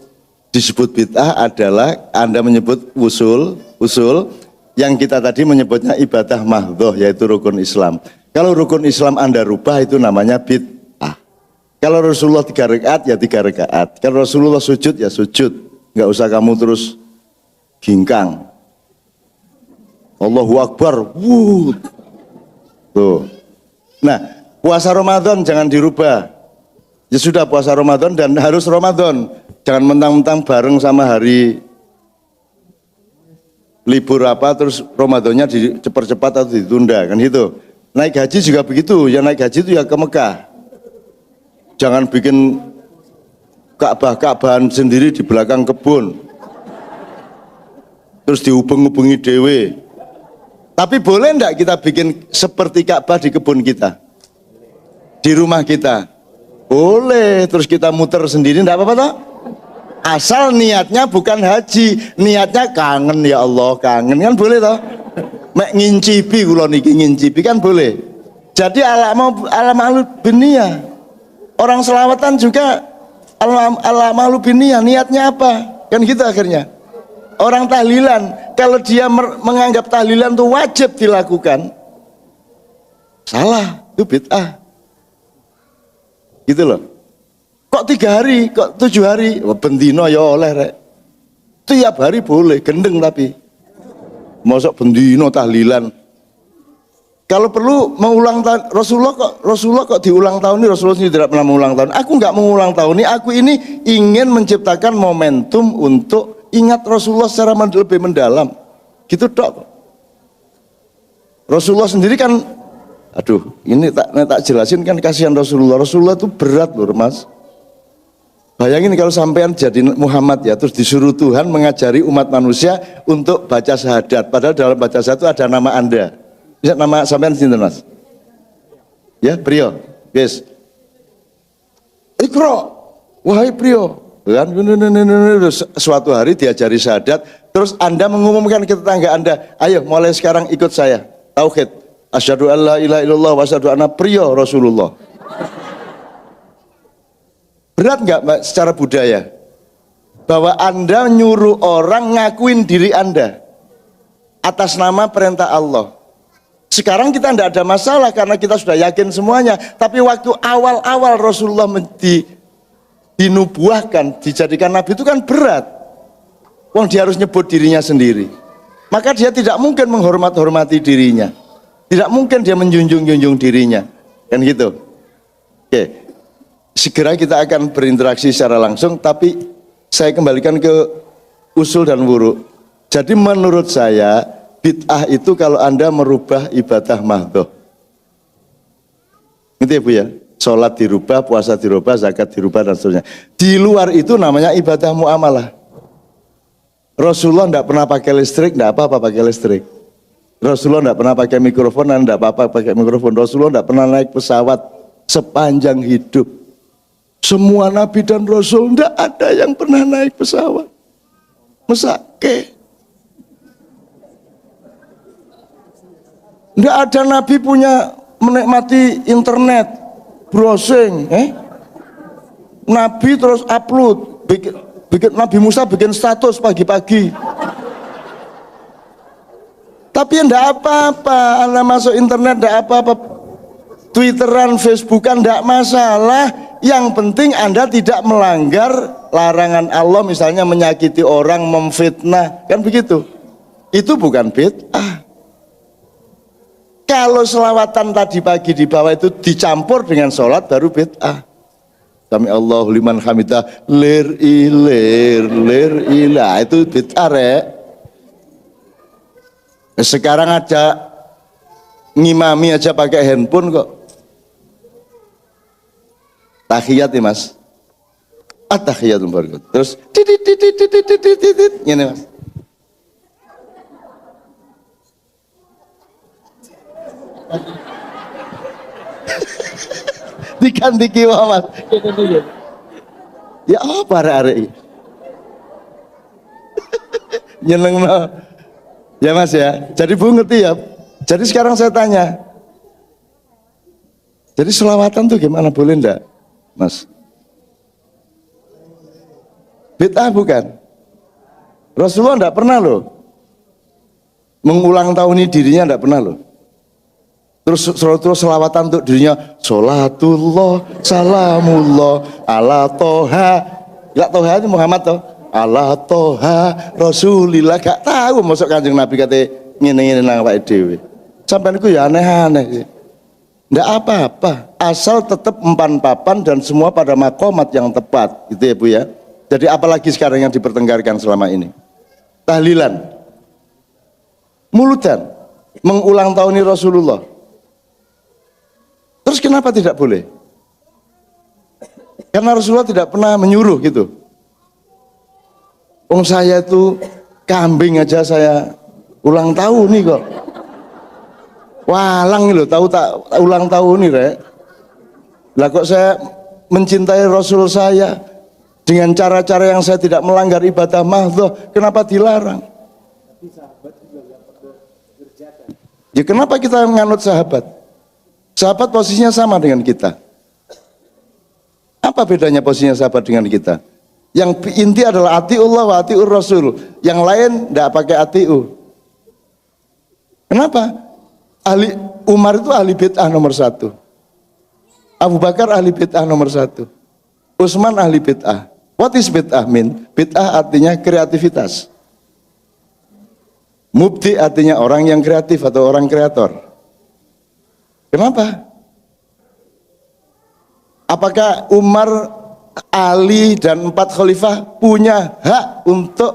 disebut bid'ah adalah Anda menyebut usul. Yang kita tadi menyebutnya ibadah mahdhoh, yaitu rukun Islam. Kalau rukun Islam Anda rubah, itu namanya bid'ah. Kalau Rasulullah 3 rakaat, ya 3 rakaat. Kalau Rasulullah sujud, ya sujud. Nggak usah kamu terus gingkang. Allahu Akbar. Tuh. Nah, puasa Ramadan jangan dirubah. Ya sudah, puasa Ramadan dan harus Ramadan. Jangan mentang-mentang bareng sama hari libur apa terus Ramadannya dicepat-cepat atau ditunda, kan gitu. Naik haji juga begitu, ya naik haji itu ya ke Mekah. Jangan bikin Ka'bahan sendiri di belakang kebun. Terus dihubung-hubungi dewe. Tapi boleh enggak kita bikin seperti Ka'bah di kebun kita? Di rumah kita? Boleh, terus kita muter sendiri, enggak apa-apa toh? Asal niatnya bukan haji, niatnya kangen, ya Allah, kangen kan boleh toh? Mek ngincipi kula niki ngincipi kan boleh. Jadi alam biniyah. Orang selawatan juga malu biniyah, niatnya apa? Kan gitu akhirnya. Orang tahlilan, kalau dia menganggap tahlilan itu wajib dilakukan, salah, itu bid'ah. Gitu loh. Kok 3 hari, kok 7 hari? Bendino ya oleh rek. Tiap hari boleh, gendeng tapi. Mosok bendino tahlilan. Kalau perlu mengulang tahun, Rasulullah kok diulang tahun ini, Rasulullah sendiri tidak pernah mengulang tahun. Aku nggak mengulang tahun ini, aku ini ingin menciptakan momentum untuk ingat Rasulullah secara lebih mendalam. Gitu dok. Rasulullah sendiri kan, aduh, ini tak jelasin kan kasihan Rasulullah. Rasulullah itu berat loh, Mas. Bayangin kalau sampean jadi Muhammad ya, terus disuruh Tuhan mengajari umat manusia untuk baca syahadat. Padahal dalam baca syahadat itu ada nama Anda. Bisa nama sampean sinten Mas? Ya, Priyo. Yes. Ikra. Wahai Priyo. Kan suatu hari diajari syahadat, terus Anda mengumumkan ke tetangga Anda, ayo mulai sekarang ikut saya. Tauhid. Asyhadu alla ilaha illallah wa asyhadu anna Priyo Rasulullah. Berat enggak Mbak secara budaya? Bahwa Anda nyuruh orang ngakuin diri Anda atas nama perintah Allah. Sekarang kita tidak ada masalah karena kita sudah yakin semuanya. Tapi waktu awal-awal Rasulullah dinubuahkan, dijadikan nabi itu kan berat. Wong dia harus nyebut dirinya sendiri. Maka dia tidak mungkin menghormati dirinya. Tidak mungkin dia menjunjung dirinya. Kan gitu. Oke. Segera kita akan berinteraksi secara langsung, tapi saya kembalikan ke usul dan wuru. Jadi menurut saya bid'ah itu kalau Anda merubah ibadah mahdhah. Gitu ya Bu ya? Sholat dirubah, puasa dirubah, zakat dirubah dan seterusnya. Di luar itu namanya ibadah muamalah. Rasulullah tidak pernah pakai listrik, tidak apa-apa pakai listrik. Rasulullah tidak pernah pakai mikrofon, tidak apa-apa pakai mikrofon. Rasulullah tidak pernah naik pesawat sepanjang hidup. Semua Nabi dan Rasul tidak ada yang pernah naik pesawat. Mesake. Tidak ada Nabi punya menikmati internet, browsing. Nabi terus upload, bikin Nabi Musa bikin status pagi-pagi. Tapi tidak apa-apa, Anda masuk internet tidak apa-apa, Twitteran, Facebookan tidak masalah. Yang penting Anda tidak melanggar larangan Allah, misalnya menyakiti orang, memfitnah, kan begitu. Itu bukan bid'ah. Kalau selawatan tadi pagi di bawah itu dicampur dengan sholat baru bid'ah. Sami Allahu liman hamidah, lir ilah, itu bid'ah rek. Sekarang aja ngimami aja pakai handphone kok. Tahiyat nih Mas. At-tahiyatul barakatuh. Terus ini Mas. Diganti kiwa Mas. Ya apa arek-arek? Nyeneng no. Ya Mas ya. Jadi Bu ngerti ya. Jadi sekarang saya tanya. Jadi selawatan tuh gimana, boleh enggak? Mas, bid'ah bukan? Rasulullah enggak pernah loh mengulang tahuni dirinya, enggak pernah loh. Terus selawatan untuk dirinya, sholatullah salamullah ala toha, enggak toha itu Muhammad toh, ala toha rasulillah, gak tahu masuk Kanjeng Nabi kata ngene-ngene nang awake dhewe. Sampeyan iku ya aneh-aneh sih. Nggak apa-apa, asal tetap empan papan dan semua pada makomat yang tepat, gitu ya Bu ya. Jadi apalagi sekarang yang dipertengkarkan selama ini? Tahlilan, mulutan, mengulang tahuni Rasulullah. Terus kenapa tidak boleh? Karena Rasulullah tidak pernah menyuruh gitu. Saya itu kambing aja saya ulang tahun nih kok. Walang loh, tahu tak ulang tahun nih, Rek. Lah kok saya mencintai Rasul saya dengan cara-cara yang saya tidak melanggar ibadah mahdhah, kenapa dilarang? Ya kenapa kita menganut sahabat? Sahabat posisinya sama dengan kita. Apa bedanya posisinya sahabat dengan kita? Yang inti adalah atiullah wa atiur rasul. Yang lain tidak pakai atiu. Kenapa? Umar itu ahli bid'ah nomor 1. Abu Bakar ahli bid'ah nomor 1. Utsman ahli bid'ah. What is bid'ah mean? Bid'ah artinya kreativitas. Mubti artinya orang yang kreatif atau orang kreator. Kenapa? Apakah Umar, Ali dan 4 khalifah punya hak untuk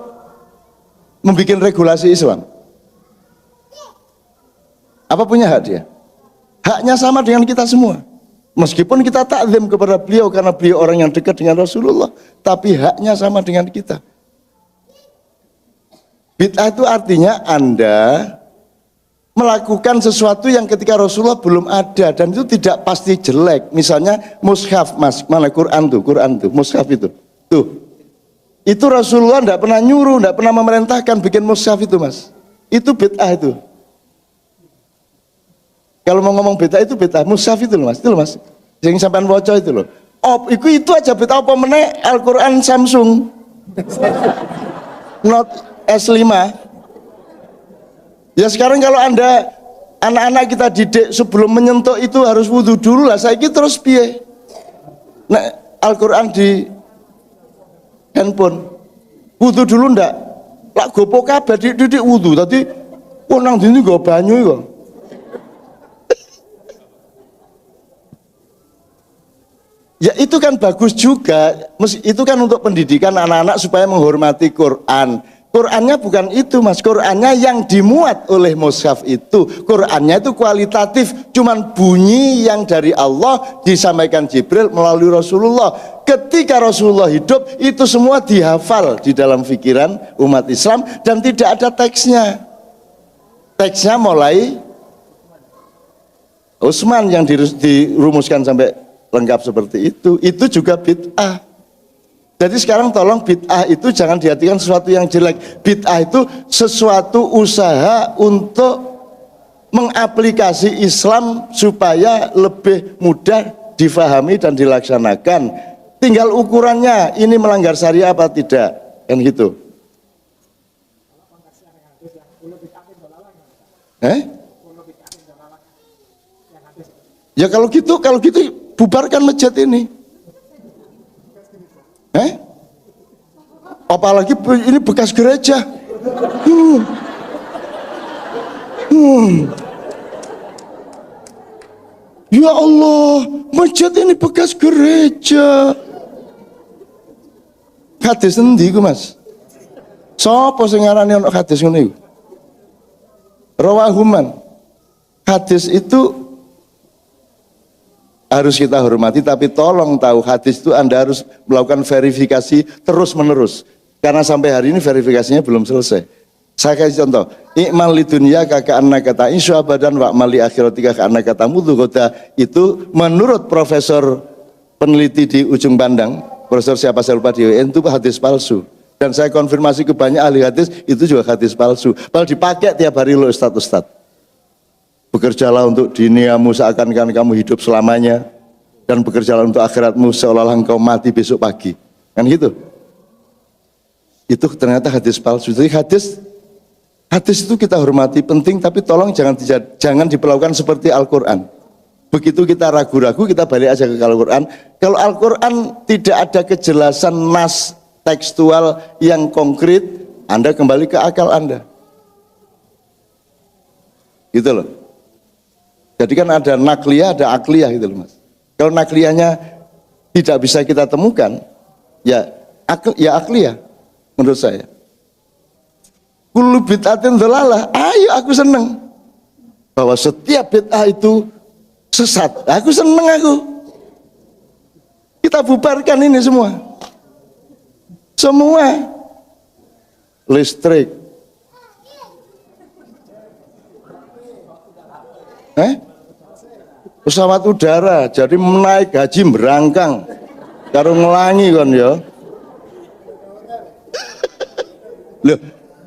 membuat regulasi Islam? Apa punya hak dia? Haknya sama dengan kita semua. Meskipun kita takzim kepada beliau karena beliau orang yang dekat dengan Rasulullah, tapi haknya sama dengan kita. Bid'ah itu artinya Anda melakukan sesuatu yang ketika Rasulullah belum ada dan itu tidak pasti jelek. Misalnya mushaf, Mas, mana Quran tuh, mushaf itu. Tuh. Itu Rasulullah tidak pernah nyuruh, tidak pernah memerintahkan bikin mushaf itu, Mas. Itu bid'ah itu. Kalau mau ngomong bid'ah itu bid'ah, mushaf itu loh, Mas. Itu loh, Mas. Yang sampean waca itu loh. Oh, itu aja bid'ah apa meneh Al-Qur'an Samsung. Note S5. Ya sekarang kalau Anda anak-anak kita didik sebelum menyentuh itu harus wudu dulu lah. Saya terus piye? Nah, Al-Qur'an di handphone. Wudu dulu ndak? Lak gopo kabeh didik wudu. Tadi nang dindi nggo banyu kok. Ya itu kan bagus juga. Itu kan untuk pendidikan anak-anak supaya menghormati Quran. Qurannya bukan itu, Mas. Qurannya yang dimuat oleh mushaf itu. Qurannya itu kualitatif, cuman bunyi yang dari Allah disampaikan Jibril melalui Rasulullah. Ketika Rasulullah hidup, itu semua dihafal di dalam pikiran umat Islam dan tidak ada teksnya. Teksnya mulai Utsman yang dirumuskan sampai lengkap seperti itu. Itu juga bid'ah. Jadi sekarang tolong bid'ah itu jangan diartikan sesuatu yang jelek. Bid'ah itu sesuatu usaha untuk mengaplikasi Islam supaya lebih mudah difahami dan dilaksanakan. Tinggal ukurannya, ini melanggar syariah apa tidak, kan gitu. Ya kalau gitu bubarkan masjid ini. Apalagi ini bekas gereja. Ya Allah, masjid ini bekas gereja. Hadis endi iku, Mas? Sapa sing ngarani ana hadis ngene iku? Rawahuman. Hadis itu harus kita hormati, tapi tolong tahu hadis itu Anda harus melakukan verifikasi terus menerus. Karena sampai hari ini verifikasinya belum selesai. Saya kasih contoh, i'mal lidunya kakak anak kata insya abadan wa mali akhiratika kakak anak kata mudhugoda. Itu menurut profesor peneliti di Ujung Pandang, Profesor siapa saya lupa di UN, itu hadis palsu. Dan saya konfirmasi ke banyak ahli hadis, itu juga hadis palsu. Padahal dipakai tiap hari lo ustad-ustad. Bekerjalah untuk duniamu seakan-akan kamu hidup selamanya, dan bekerjalah untuk akhiratmu seolah-olah engkau mati besok pagi. Kan gitu. Itu ternyata hadis palsu. Jadi hadis itu kita hormati, penting, tapi tolong jangan diperlakukan seperti Al-Quran. Begitu kita ragu-ragu, kita balik aja ke Al-Quran. Kalau Al-Quran tidak ada kejelasan nas tekstual yang konkret, Anda kembali ke akal Anda. Gitu loh. Jadi kan ada nakliyah, ada akliyah gitu loh, Mas. Kalau nakliyahnya tidak bisa kita temukan, ya akliyah menurut saya. Kullu bid'atin dhalalah. Ayo aku seneng bahwa setiap bid'ah itu Sesat. Aku seneng aku. Kita bubarkan ini semua. Semua. Listrik. Pesawat udara, jadi menaik gaji berangkang. Karo ngelangi kan ya. Loh,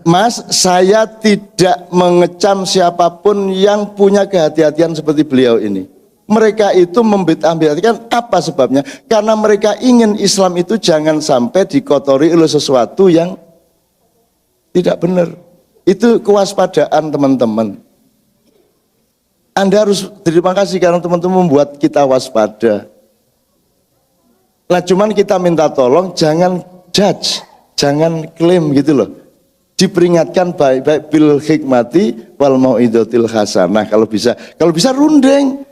Mas, saya tidak mengecam siapapun yang punya kehati-hatian seperti beliau ini. Mereka itu membid'ah-bid'ahkan, apa sebabnya? Karena mereka ingin Islam itu jangan sampai dikotori oleh sesuatu yang tidak benar. Itu kewaspadaan teman-teman. Anda harus terima kasih karena teman-teman membuat kita waspada. Nah, cuman kita minta tolong jangan judge, jangan klaim gitu loh. Diperingatkan baik-baik bil hikmati wal mau'izatil hasanah. Kalau bisa rundeng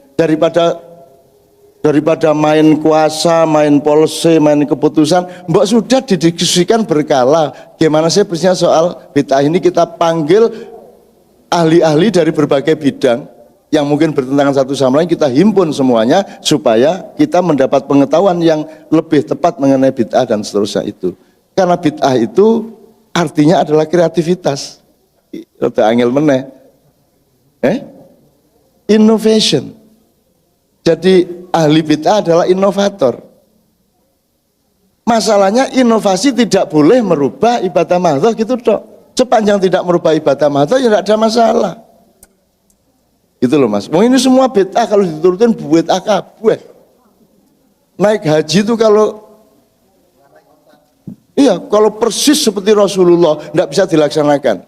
daripada main kuasa, main polisi, main keputusan. Mbak sudah didiskusikan berkala. Gimana sih persisnya soal bid'ah ini, kita panggil ahli-ahli dari berbagai bidang yang mungkin bertentangan satu sama lain, kita himpun semuanya supaya kita mendapat pengetahuan yang lebih tepat mengenai bid'ah dan seterusnya itu. Karena bid'ah itu artinya adalah kreativitas. Rada angel meneh. Innovation. Jadi ahli bid'ah adalah inovator. Masalahnya inovasi tidak boleh merubah ibadah mahdhah gitu dok. Sepanjang tidak merubah ibadah mahdhah ya tidak ada masalah. Gitu loh Mas. Mau ini semua bid'ah kalau diturutin bid'ah kabeh. Naik haji itu kalau persis seperti Rasulullah tidak bisa dilaksanakan.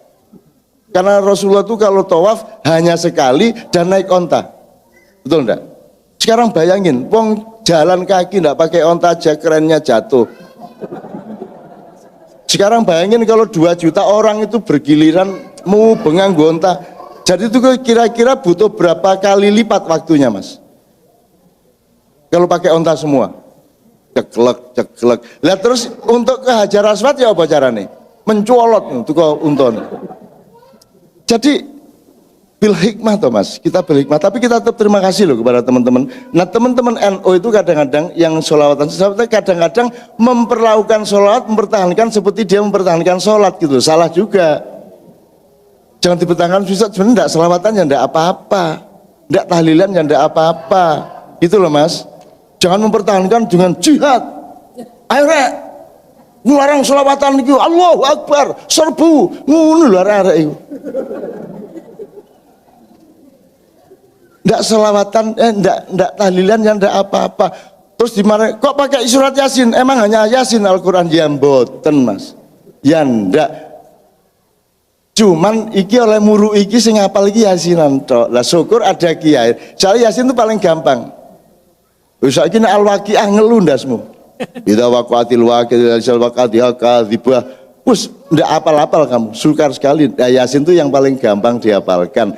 Karena Rasulullah itu kalau tawaf hanya sekali dan naik onta. Betul enggak? Sekarang bayangin, wong jalan kaki tidak pakai onta aja kerennya jatuh. Sekarang bayangin kalau 2 juta orang itu bergiliran mau bengang onta. Jadi itu kira-kira butuh berapa kali lipat waktunya Mas? Kalau pakai onta semua. Ceklek. Lihat terus untuk ke Hajar Aswad ya apa caranya? Mencolot tuh ke unton. Jadi bil hikmah toh Mas, kita bil hikmah. Tapi kita tetap terima kasih loh kepada teman-teman. Nah teman-teman NU itu kadang-kadang yang sholawatan, kadang-kadang memperlakukan sholawat, mempertahankan seperti dia mempertahankan sholat gitu. Salah juga. Jangan dipertahankan susah, sebenarnya enggak selawatan ya enggak apa-apa, enggak tahlilan ya enggak apa-apa, gitu loh Mas. Jangan mempertahankan dengan jihad. Ayo rek, ngelarang selawatan itu, Allahu Akbar, serbu, ngono lho arek itu. Enggak selawatan, enggak tahlilan ya enggak apa-apa. Terus dimarahin, kok pakai surat Yasin? Emang hanya Yasin Al-Quran? Ya mboten Mas, ya enggak. Cuman iki oleh muru iki sing hafal iki Yasinan tok. Lah syukur ada kiai. Soalnya Yasin itu paling gampang. Wis saiki nek al-waqiah ngelu ndasmu. Idza waqatil waqiah waqatiha kadzibah. Wis ndak apal-apal kamu. Sukar sekali. Nah, Yasin itu yang paling gampang dihafalkan.